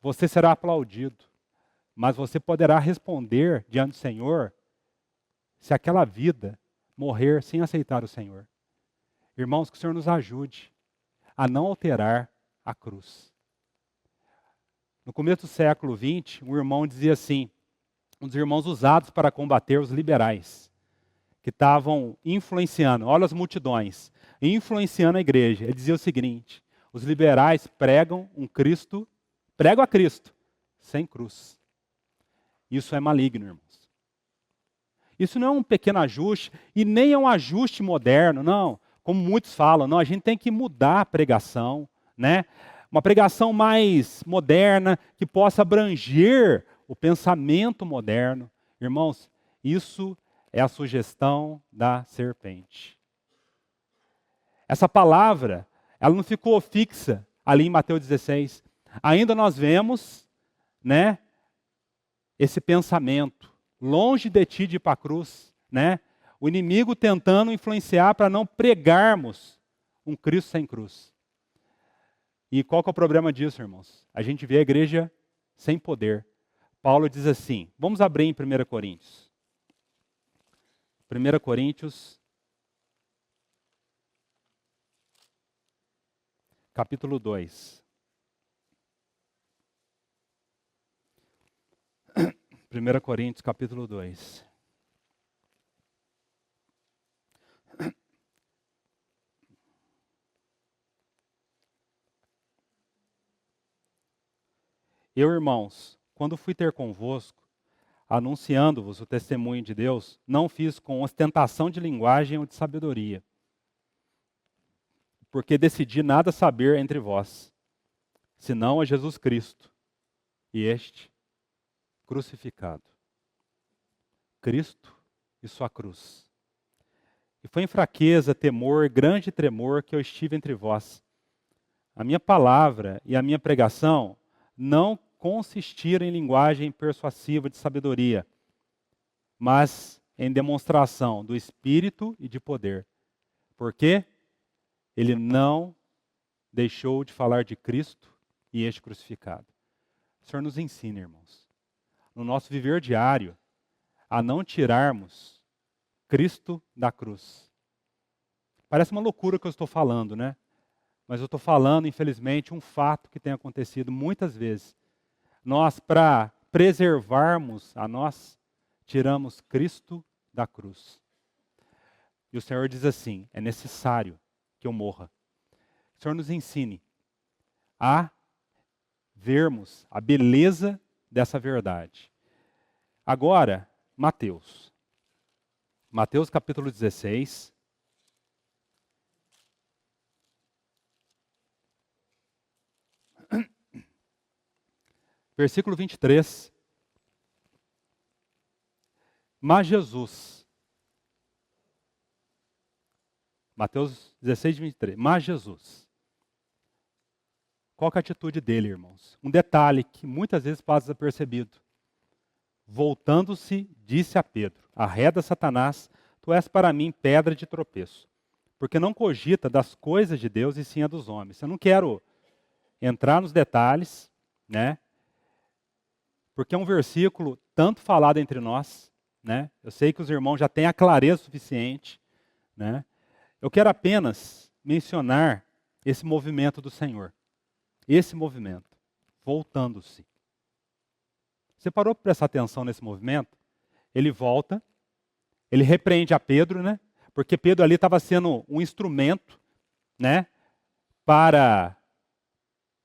Você será aplaudido, mas você poderá responder diante do Senhor se aquela vida morrer sem aceitar o Senhor. Irmãos, que o Senhor nos ajude a não alterar a cruz. No começo do século XX, um irmão dizia assim, um dos irmãos usados para combater os liberais, que estavam influenciando, olha as multidões, influenciando a igreja. Ele dizia o seguinte: os liberais pregam a Cristo, sem cruz. Isso é maligno, irmãos. Isso não é um pequeno ajuste, e nem é um ajuste moderno, não. Como muitos falam, não, a gente tem que mudar a pregação, né? Uma pregação mais moderna, que possa abranger o pensamento moderno. Irmãos, isso é a sugestão da serpente. Essa palavra, ela não ficou fixa ali em Mateus 16. Ainda nós vemos, né, esse pensamento, longe de ti de ir para a cruz, né? O inimigo tentando influenciar para não pregarmos um Cristo sem cruz. E qual que é o problema disso, irmãos? A gente vê a igreja sem poder. Paulo diz assim, vamos abrir em 1 Coríntios. 1 Coríntios, capítulo 2. 1 Coríntios, capítulo 2. Eu, irmãos, quando fui ter convosco, anunciando-vos o testemunho de Deus, não fiz com ostentação de linguagem ou de sabedoria, porque decidi nada saber entre vós, senão a Jesus Cristo, e este crucificado. Cristo e sua cruz. E foi em fraqueza, temor, grande tremor que eu estive entre vós. A minha palavra e a minha pregação não consistiram em linguagem persuasiva de sabedoria, mas em demonstração do Espírito e de poder. Porque ele não deixou de falar de Cristo e este crucificado. O Senhor nos ensina, irmãos, no nosso viver diário, a não tirarmos Cristo da cruz. Parece uma loucura o que eu estou falando, né? Mas eu estou falando, infelizmente, um fato que tem acontecido muitas vezes. Nós, para preservarmos a nós, tiramos Cristo da cruz. E o Senhor diz assim, é necessário que eu morra. O Senhor nos ensine a vermos a beleza dessa verdade. Agora, Mateus. Mateus capítulo 16. Versículo 23. Mas Jesus. Mateus 16, 23. Mas Jesus. Qual que é a atitude dele, irmãos? Um detalhe que muitas vezes passa desapercebido. Voltando-se, disse a Pedro: arreda, Satanás, tu és para mim pedra de tropeço, porque não cogita das coisas de Deus e sim a dos homens. Eu não quero entrar nos detalhes, né? Porque é um versículo tanto falado entre nós, né? Eu sei que os irmãos já têm a clareza suficiente, né? Eu quero apenas mencionar esse movimento do Senhor. Esse movimento, voltando-se. Você parou para prestar atenção nesse movimento? Ele volta, ele repreende a Pedro, né? Porque Pedro ali estava sendo um instrumento, né? Para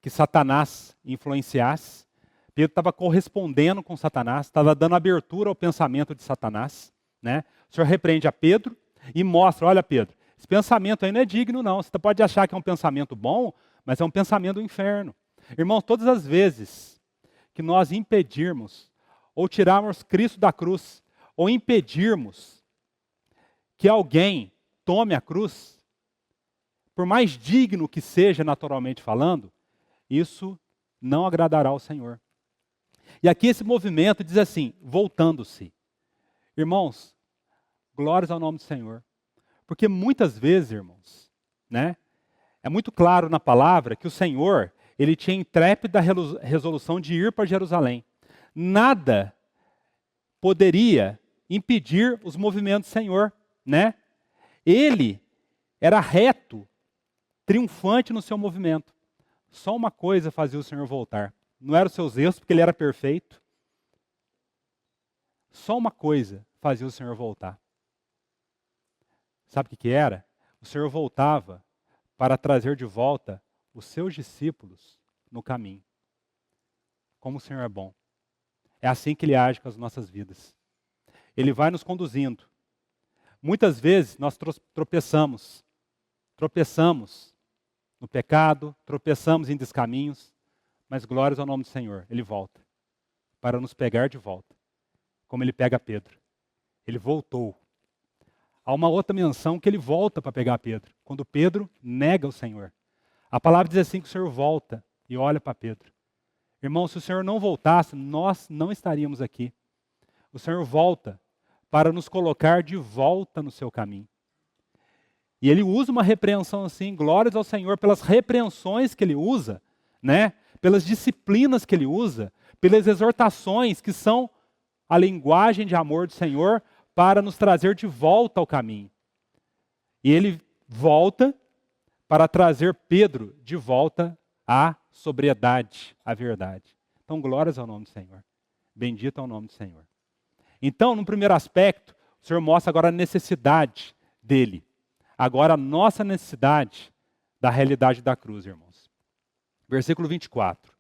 que Satanás influenciasse. Pedro estava correspondendo com Satanás, estava dando abertura ao pensamento de Satanás, né? O Senhor repreende a Pedro e mostra, olha Pedro, esse pensamento aí não é digno não. Você pode achar que é um pensamento bom, mas é um pensamento do inferno. Irmãos, todas as vezes que nós impedirmos ou tirarmos Cristo da cruz, ou impedirmos que alguém tome a cruz, por mais digno que seja naturalmente falando, isso não agradará ao Senhor. E aqui esse movimento diz assim, voltando-se. Irmãos, glórias ao nome do Senhor. Porque muitas vezes, irmãos, né, é muito claro na palavra que o Senhor, ele tinha intrépida resolução de ir para Jerusalém. Nada poderia impedir os movimentos do Senhor, né? Ele era reto, triunfante no seu movimento. Só uma coisa fazia o Senhor voltar. Não eram os seus erros, porque ele era perfeito. Só uma coisa fazia o Senhor voltar. Sabe o que era? O Senhor voltava para trazer de volta os seus discípulos no caminho. Como o Senhor é bom. É assim que Ele age com as nossas vidas. Ele vai nos conduzindo. Muitas vezes nós tropeçamos no pecado, tropeçamos em descaminhos, mas glórias ao nome do Senhor. Ele volta para nos pegar de volta, como Ele pega Pedro. Ele voltou. Há uma outra menção que Ele volta para pegar Pedro, quando Pedro nega o Senhor. A palavra diz assim que o Senhor volta e olha para Pedro. Irmão, se o Senhor não voltasse, nós não estaríamos aqui. O Senhor volta para nos colocar de volta no seu caminho. E Ele usa uma repreensão assim, glórias ao Senhor pelas repreensões que Ele usa, né? Pelas disciplinas que Ele usa, pelas exortações que são a linguagem de amor do Senhor para nos trazer de volta ao caminho. E Ele volta para trazer Pedro de volta à sobriedade, à verdade. Então, glórias ao nome do Senhor. Bendito é o nome do Senhor. Então, no primeiro aspecto, o Senhor mostra agora a necessidade dele. Agora, a nossa necessidade da realidade da cruz, irmãos. Versículo 24.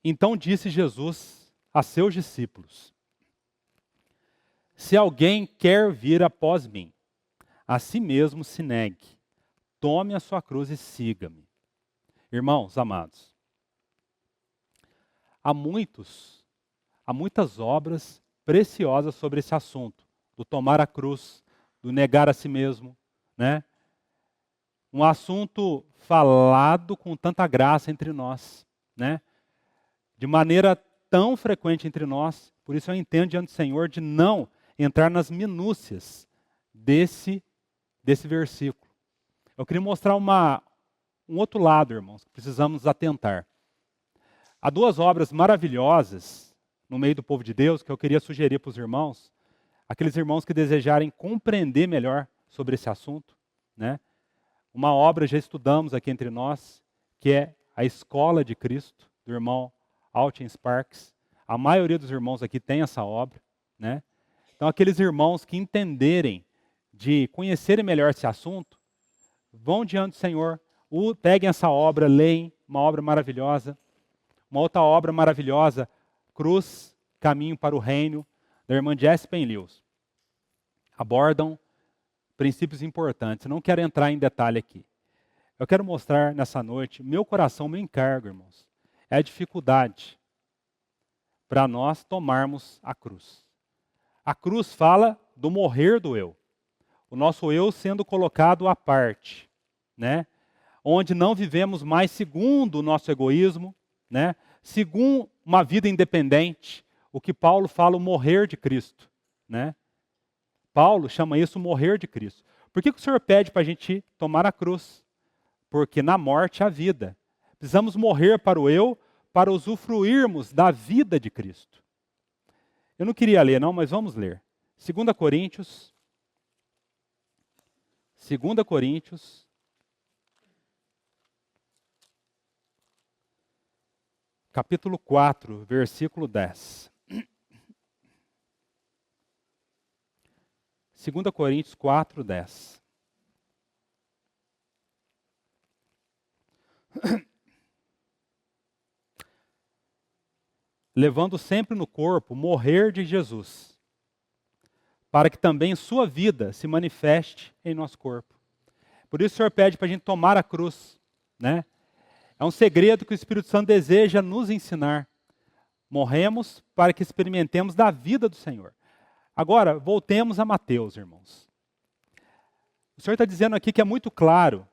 Então disse Jesus a seus discípulos: se alguém quer vir após mim, a si mesmo se negue, tome a sua cruz e siga-me. Irmãos amados, há muitas obras preciosas sobre esse assunto, do tomar a cruz, do negar a si mesmo, né? Um assunto falado com tanta graça entre nós, né? De maneira tão frequente entre nós, por isso eu entendo diante do Senhor de não entrar nas minúcias desse versículo. Eu queria mostrar um outro lado, irmãos, que precisamos atentar. Há duas obras maravilhosas no meio do povo de Deus que eu queria sugerir para os irmãos, aqueles irmãos que desejarem compreender melhor sobre esse assunto, né? Uma obra já estudamos aqui entre nós, que é a Escola de Cristo, do irmão Alton Sparks. A maioria dos irmãos aqui tem essa obra, né? Então, aqueles irmãos que entenderem, de conhecerem melhor esse assunto, vão diante do Senhor, peguem essa obra, leem, uma obra maravilhosa. Uma outra obra maravilhosa, Cruz, Caminho para o Reino, da irmã Jessie Penn-Lewis. Abordam princípios importantes. Eu não quero entrar em detalhe aqui. Eu quero mostrar nessa noite, meu coração, meu encargo, irmãos, é a dificuldade para nós tomarmos a cruz. A cruz fala do morrer do eu. O nosso eu sendo colocado à parte, né? Onde não vivemos mais segundo o nosso egoísmo, né? Segundo uma vida independente, o que Paulo fala, o morrer de Cristo, né? Paulo chama isso o morrer de Cristo. Por que o Senhor pede para a gente tomar a cruz? Porque na morte há vida. Precisamos morrer para o eu, para usufruirmos da vida de Cristo. Eu não queria ler não, mas vamos ler. 2 Coríntios, capítulo 4, versículo 10. 2 Coríntios 4, 10. Levando sempre no corpo o morrer de Jesus, para que também sua vida se manifeste em nosso corpo. Por isso o Senhor pede para a gente tomar a cruz, né? É um segredo que o Espírito Santo deseja nos ensinar. Morremos para que experimentemos da vida do Senhor. Agora, voltemos a Mateus, irmãos. O Senhor está dizendo aqui que é muito claro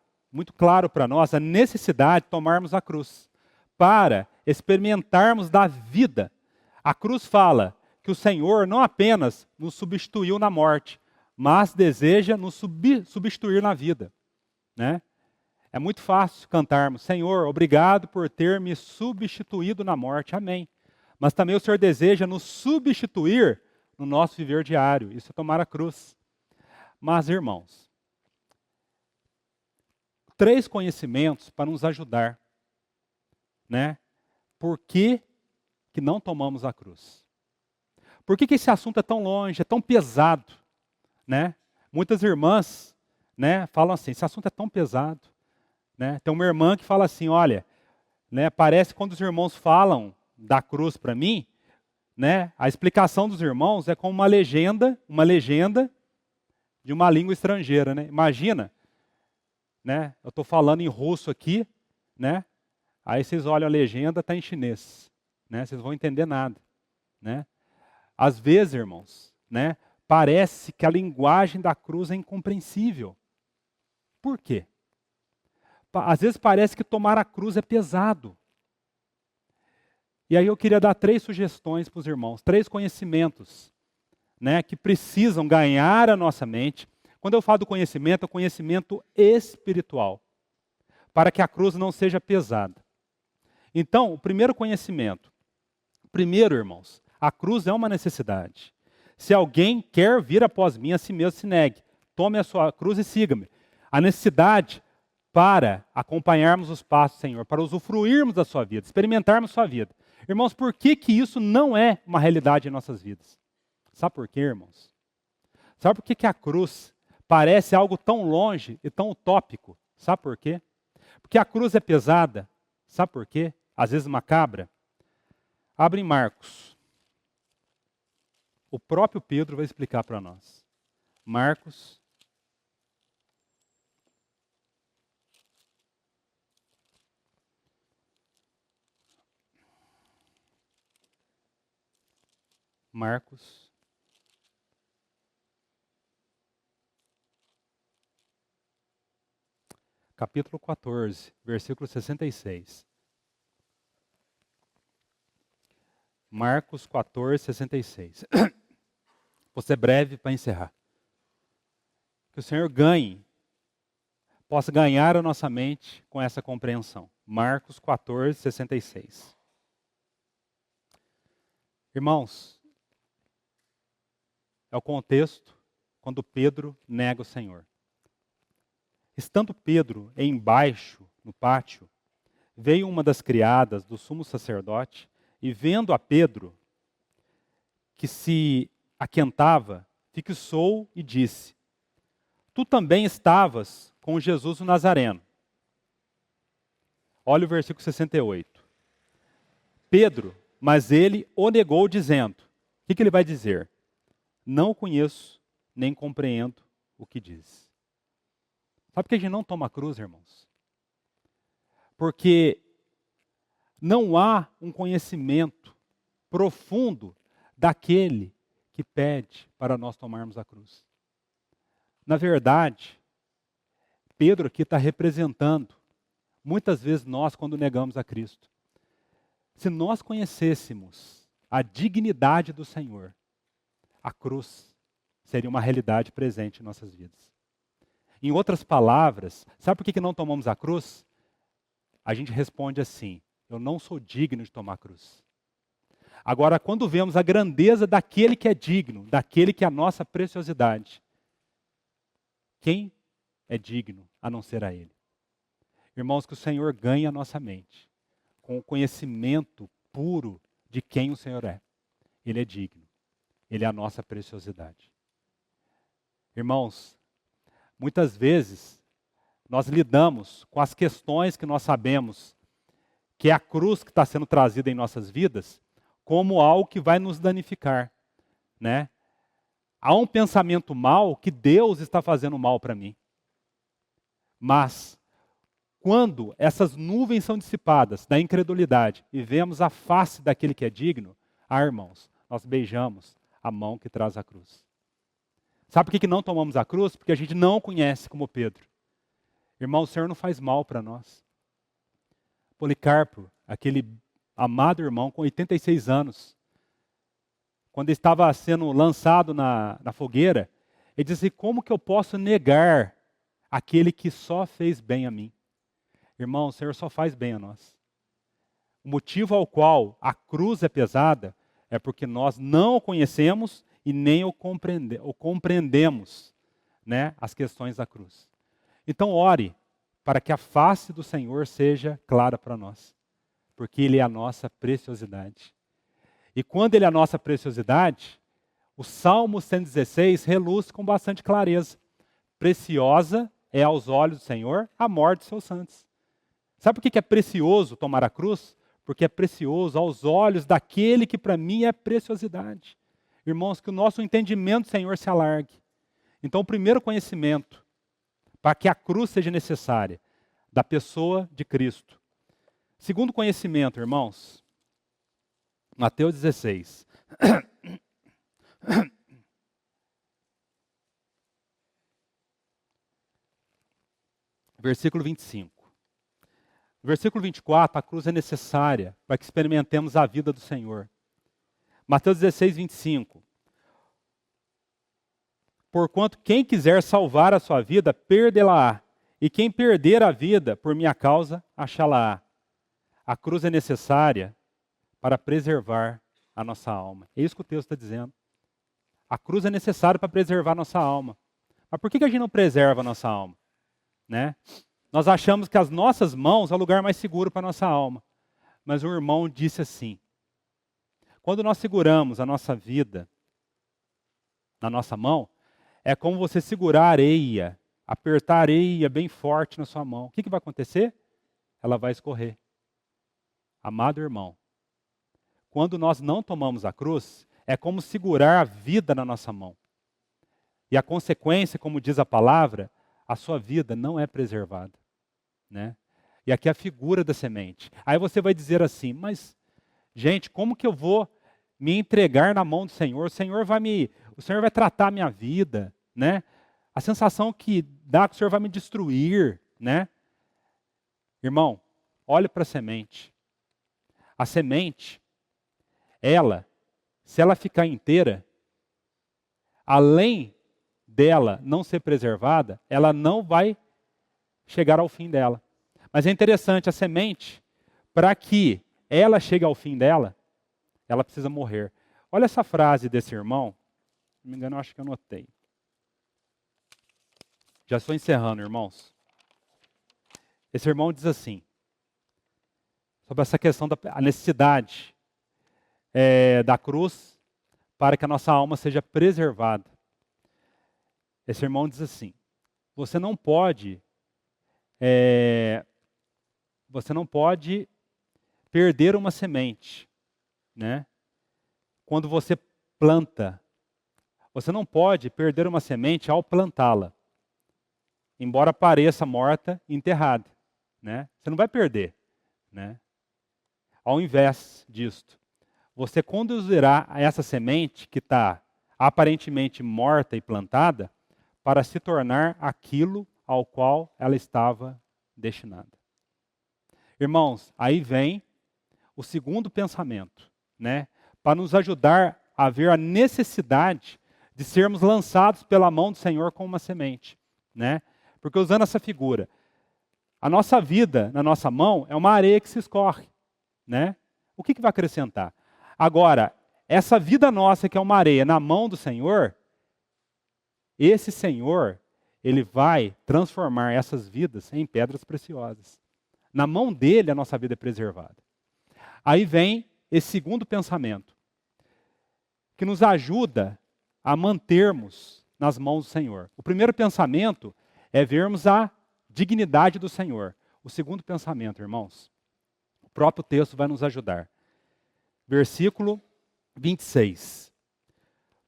para nós a necessidade de tomarmos a cruz, para experimentarmos da vida. A cruz fala que o Senhor não apenas nos substituiu na morte, mas deseja nos substituir na vida, né? É muito fácil cantarmos, Senhor, obrigado por ter me substituído na morte, amém. Mas também o Senhor deseja nos substituir no nosso viver diário, isso é tomar a cruz. Mas, irmãos, 3 conhecimentos para nos ajudar, né? Por que não tomamos a cruz? Por que esse assunto é tão longe, é tão pesado, né? Muitas irmãs, né, falam assim, esse assunto é tão pesado, né? Tem uma irmã que fala assim, olha, né, parece que quando os irmãos falam da cruz para mim, né, a explicação dos irmãos é como uma legenda de uma língua estrangeira, né? Imagina, né, eu estou falando em russo aqui, né? Aí vocês olham a legenda, está em chinês, né? Vocês vão entender nada, né? Às vezes, irmãos, né, parece que a linguagem da cruz é incompreensível. Por quê? Às vezes parece que tomar a cruz é pesado. E aí eu queria dar 3 sugestões para os irmãos, 3 conhecimentos, né, que precisam ganhar a nossa mente. Quando eu falo do conhecimento, é o conhecimento espiritual, para que a cruz não seja pesada. Então, o primeiro conhecimento. Primeiro, irmãos, a cruz é uma necessidade. Se alguém quer vir após mim, a si mesmo se negue. Tome a sua cruz e siga-me. A necessidade para acompanharmos os passos do Senhor, para usufruirmos da sua vida, experimentarmos sua vida. Irmãos, por que isso não é uma realidade em nossas vidas? Sabe por quê, irmãos? Sabe por que a cruz parece algo tão longe e tão utópico? Sabe por quê? Porque a cruz é pesada. Sabe por quê? Às vezes macabra. Abre em Marcos. O próprio Pedro vai explicar para nós. Marcos. Capítulo 14, versículo 66. Marcos 14, 66. Vou ser breve para encerrar. Que o Senhor possa ganhar a nossa mente com essa compreensão. Marcos 14, 66. Irmãos, é o contexto quando Pedro nega o Senhor. Estando Pedro embaixo, no pátio, veio uma das criadas do sumo sacerdote e vendo a Pedro, que se aquentava, fixou e disse, tu também estavas com Jesus o Nazareno. Olha o versículo 68. Pedro, mas ele o negou dizendo, o que ele vai dizer? Não o conheço, nem compreendo o que diz. Sabe por que a gente não toma a cruz, irmãos? Porque não há um conhecimento profundo daquele que pede para nós tomarmos a cruz. Na verdade, Pedro aqui está representando, muitas vezes nós, quando negamos a Cristo. Se nós conhecêssemos a dignidade do Senhor, a cruz seria uma realidade presente em nossas vidas. Em outras palavras, sabe por que não tomamos a cruz? a gente responde assim: eu não sou digno de tomar a cruz. Agora, quando vemos a grandeza daquele que é digno, daquele que é a nossa preciosidade, quem é digno a não ser a Ele? Irmãos, que o Senhor ganhe a nossa mente com o conhecimento puro de quem o Senhor é. Ele é digno. Ele é a nossa preciosidade. Irmãos, muitas vezes nós lidamos com as questões que nós sabemos que é a cruz que está sendo trazida em nossas vidas como algo que vai nos danificar, né? Há um pensamento mal que Deus está fazendo mal para mim. Mas, quando essas nuvens são dissipadas da incredulidade e vemos a face daquele que é digno, irmãos, nós beijamos a mão que traz a cruz. Sabe por que não tomamos a cruz? Porque a gente não conhece como Pedro. Irmão, o Senhor não faz mal para nós. Policarpo, aquele amado irmão com 86 anos, quando ele estava sendo lançado na fogueira, ele disse: como que eu posso negar aquele que só fez bem a mim? Irmão, o Senhor só faz bem a nós. O motivo ao qual a cruz é pesada é porque nós não o conhecemos e nem o compreendemos, né, as questões da cruz. Então ore para que a face do Senhor seja clara para nós, porque Ele é a nossa preciosidade. E quando Ele é a nossa preciosidade, o Salmo 116 reluz com bastante clareza. Preciosa é aos olhos do Senhor a morte dos seus santos. Sabe por que é precioso tomar a cruz? Porque é precioso aos olhos daquele que para mim é preciosidade. Irmãos, que o nosso entendimento, Senhor, se alargue. Então, o primeiro conhecimento, para que a cruz seja necessária, da pessoa de Cristo. Segundo conhecimento, irmãos, Mateus 16. Versículo 25. Versículo 24, a cruz é necessária para que experimentemos a vida do Senhor. Mateus 16, 25. Porquanto quem quiser salvar a sua vida, perdê-la-á. E quem perder a vida por minha causa, achá-la-á. A cruz é necessária para preservar a nossa alma. É isso que o texto está dizendo. A cruz é necessária para preservar a nossa alma. Mas por que a gente não preserva a nossa alma? Né? Nós achamos que as nossas mãos é o lugar mais seguro para a nossa alma. Mas o irmão disse assim: quando nós seguramos a nossa vida na nossa mão, é como você segurar a areia, apertar a areia bem forte na sua mão. O que vai acontecer? Ela vai escorrer. Amado irmão, quando nós não tomamos a cruz, é como segurar a vida na nossa mão. E a consequência, como diz a palavra, a sua vida não é preservada, né? E aqui é a figura da semente. Aí você vai dizer assim: mas, gente, como que eu vou me entregar na mão do Senhor? O Senhor vai tratar a minha vida, né? A sensação que dá que o Senhor vai me destruir, né? Irmão, olhe para a semente. A semente, se ela ficar inteira, além dela não ser preservada, ela não vai chegar ao fim dela. Mas é interessante, a semente, para que ela chegue ao fim dela, ela precisa morrer. Olha essa frase desse irmão, se não me engano, eu acho que eu anotei. Já estou encerrando, irmãos. Esse irmão diz assim, sobre essa questão da necessidade da cruz para que a nossa alma seja preservada. Esse irmão diz assim: você não pode perder uma semente, né? Quando você planta, você não pode perder uma semente ao plantá-la, embora pareça morta e enterrada, né? Você não vai perder, né? Ao invés disto, você conduzirá essa semente que está aparentemente morta e plantada para se tornar aquilo ao qual ela estava destinada. Irmãos, aí vem o segundo pensamento, né? Para nos ajudar a ver a necessidade de sermos lançados pela mão do Senhor como uma semente, né? Porque usando essa figura, A nossa vida na nossa mão é uma areia que se escorre, né? O que vai acrescentar? Agora, essa vida nossa que é uma areia na mão do Senhor, esse Senhor, Ele vai transformar essas vidas em pedras preciosas. Na mão dele a nossa vida é preservada. Aí vem esse segundo pensamento, que nos ajuda a mantermos nas mãos do Senhor. O primeiro pensamento é vermos a dignidade do Senhor. O segundo pensamento, irmãos, o próprio texto vai nos ajudar. Versículo 26.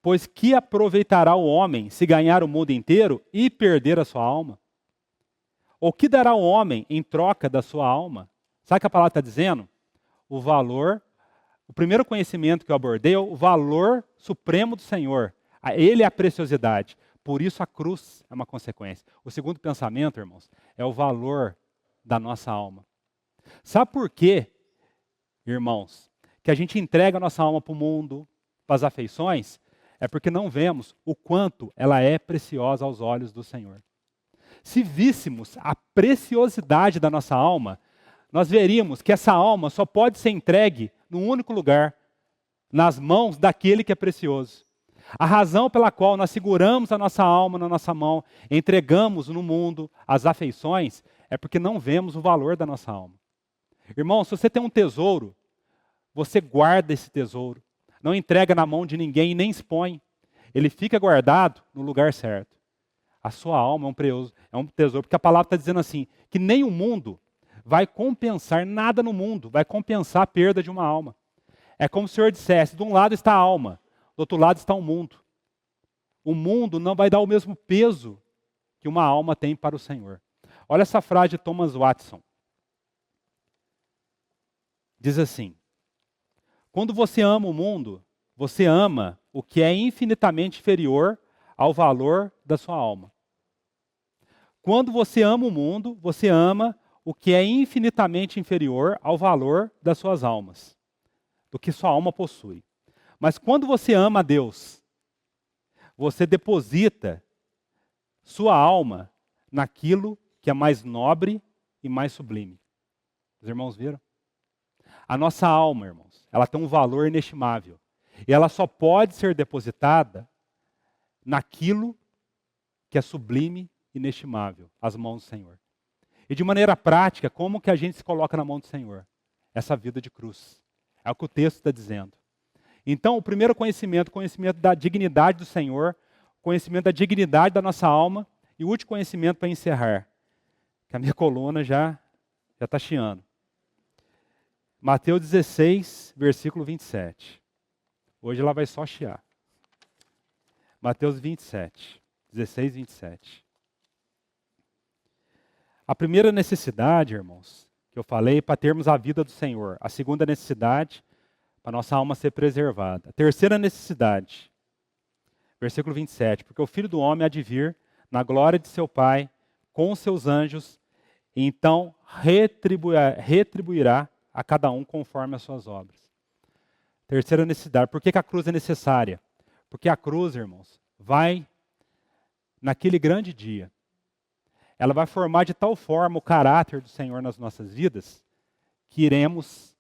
Pois que aproveitará o homem se ganhar o mundo inteiro e perder a sua alma? Ou que dará o homem em troca da sua alma? Sabe o que a palavra está dizendo? O valor, o primeiro conhecimento que eu abordei é o valor supremo do Senhor. Ele é a preciosidade. Por isso a cruz é uma consequência. O segundo pensamento, irmãos, é o valor da nossa alma. Sabe por quê, irmãos, que a gente entrega a nossa alma para o mundo, para as afeições? É porque não vemos o quanto ela é preciosa aos olhos do Senhor. Se víssemos a preciosidade da nossa alma, nós veríamos que essa alma só pode ser entregue num único lugar, nas mãos daquele que é precioso. A razão pela qual nós seguramos a nossa alma na nossa mão, entregamos no mundo as afeições, é porque não vemos o valor da nossa alma. Irmão, se você tem um tesouro, você guarda esse tesouro. Não entrega na mão de ninguém e nem expõe. Ele fica guardado no lugar certo. A sua alma é um tesouro, porque a palavra está dizendo assim, que nem o mundo vai compensar, nada no mundo vai compensar a perda de uma alma. É como se o Senhor dissesse, de um lado está a alma, do outro lado está o mundo. O mundo não vai dar o mesmo peso que uma alma tem para o Senhor. Olha essa frase de Thomas Watson. Diz assim, quando você ama o mundo, você ama o que é infinitamente inferior ao valor da sua alma. Quando você ama o mundo, você ama o que é infinitamente inferior ao valor das suas almas, do que sua alma possui. Mas quando você ama a Deus, você deposita sua alma naquilo que é mais nobre e mais sublime. Os irmãos viram? A nossa alma, irmãos, ela tem um valor inestimável. E ela só pode ser depositada naquilo que é sublime e inestimável, as mãos do Senhor. E de maneira prática, como que a gente se coloca na mão do Senhor? Essa vida de cruz. É o que o texto está dizendo. Então, o primeiro conhecimento da dignidade do Senhor, conhecimento da dignidade da nossa alma, e o último conhecimento para encerrar, que a minha coluna já está chiando. Mateus 16, versículo 27. Hoje ela vai só chiar. Mateus 27, 16, 27. A primeira necessidade, irmãos, que eu falei, para termos a vida do Senhor. A segunda necessidade, para nossa alma ser preservada. A terceira necessidade, versículo 27. Porque o Filho do Homem há de vir na glória de seu Pai, com os seus anjos, e então retribuirá a cada um conforme as suas obras. Terceira necessidade. Por que a cruz é necessária? Porque a cruz, irmãos, vai, naquele grande dia, ela vai formar de tal forma o caráter do Senhor nas nossas vidas, que iremos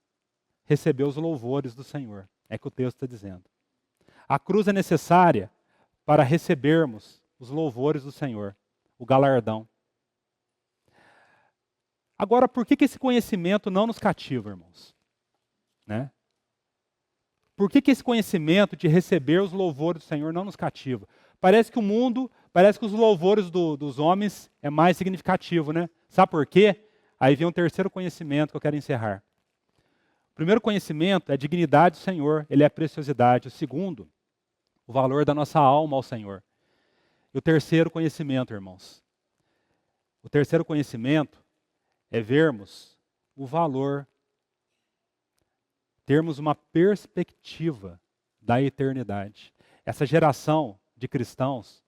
receber os louvores do Senhor. É que o texto está dizendo. A cruz é necessária para recebermos os louvores do Senhor, o galardão. Agora, por que esse conhecimento não nos cativa, irmãos? Né? Por que esse conhecimento de receber os louvores do Senhor não nos cativa? Parece que o mundo, parece que os louvores dos homens é mais significativo, né? Sabe por quê? Aí vem um terceiro conhecimento que eu quero encerrar. O primeiro conhecimento é a dignidade do Senhor, ele é a preciosidade. O segundo, o valor da nossa alma ao Senhor. E o terceiro conhecimento, irmãos. O terceiro conhecimento é vermos o valor, termos uma perspectiva da eternidade. Essa geração de cristãos,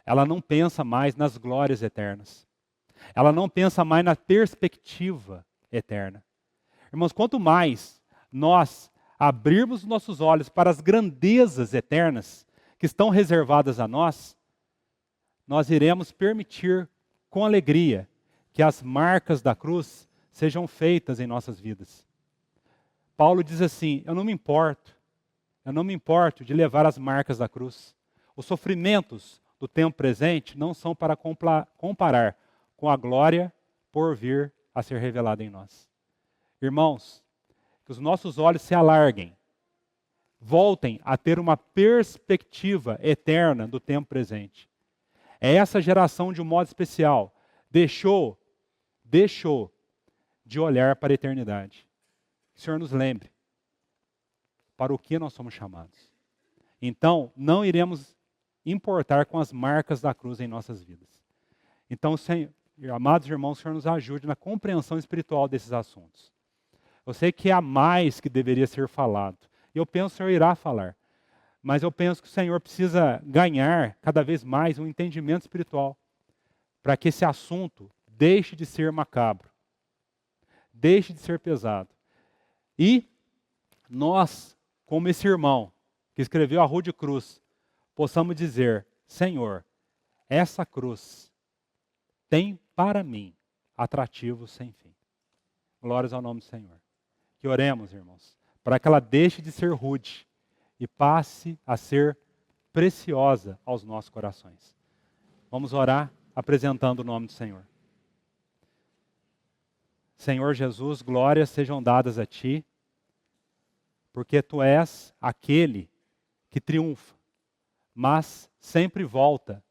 ela não pensa mais nas glórias eternas. Ela não pensa mais na perspectiva eterna. Irmãos, quanto mais nós abrirmos nossos olhos para as grandezas eternas que estão reservadas a nós, nós iremos permitir com alegria que as marcas da cruz sejam feitas em nossas vidas. Paulo diz assim: eu não me importo de levar as marcas da cruz. Os sofrimentos do tempo presente não são para comparar com a glória por vir a ser revelada em nós. Irmãos, que os nossos olhos se alarguem, voltem a ter uma perspectiva eterna do tempo presente. É essa geração, de um modo especial, deixou de olhar para a eternidade. Que o Senhor nos lembre para o que nós somos chamados. Então, não iremos importar com as marcas da cruz em nossas vidas. Então, Senhor, amados irmãos, o Senhor nos ajude na compreensão espiritual desses assuntos. Eu sei que há mais que deveria ser falado. E eu penso que o Senhor irá falar. Mas eu penso que o Senhor precisa ganhar cada vez mais um entendimento espiritual para que esse assunto deixe de ser macabro, deixe de ser pesado. E nós, como esse irmão que escreveu a Rude Cruz, possamos dizer: Senhor, essa cruz tem para mim atrativo sem fim. Glórias ao nome do Senhor. Que oremos, irmãos, para que ela deixe de ser rude e passe a ser preciosa aos nossos corações. Vamos orar apresentando o nome do Senhor. Senhor Jesus, glórias sejam dadas a Ti, porque Tu és aquele que triunfa, mas sempre volta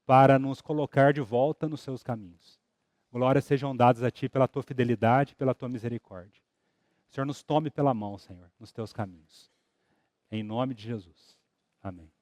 para nos colocar de volta nos Seus caminhos. Glórias sejam dadas a Ti pela Tua fidelidade, pela Tua misericórdia. O Senhor nos tome pela mão, Senhor, nos Teus caminhos. Em nome de Jesus. Amém.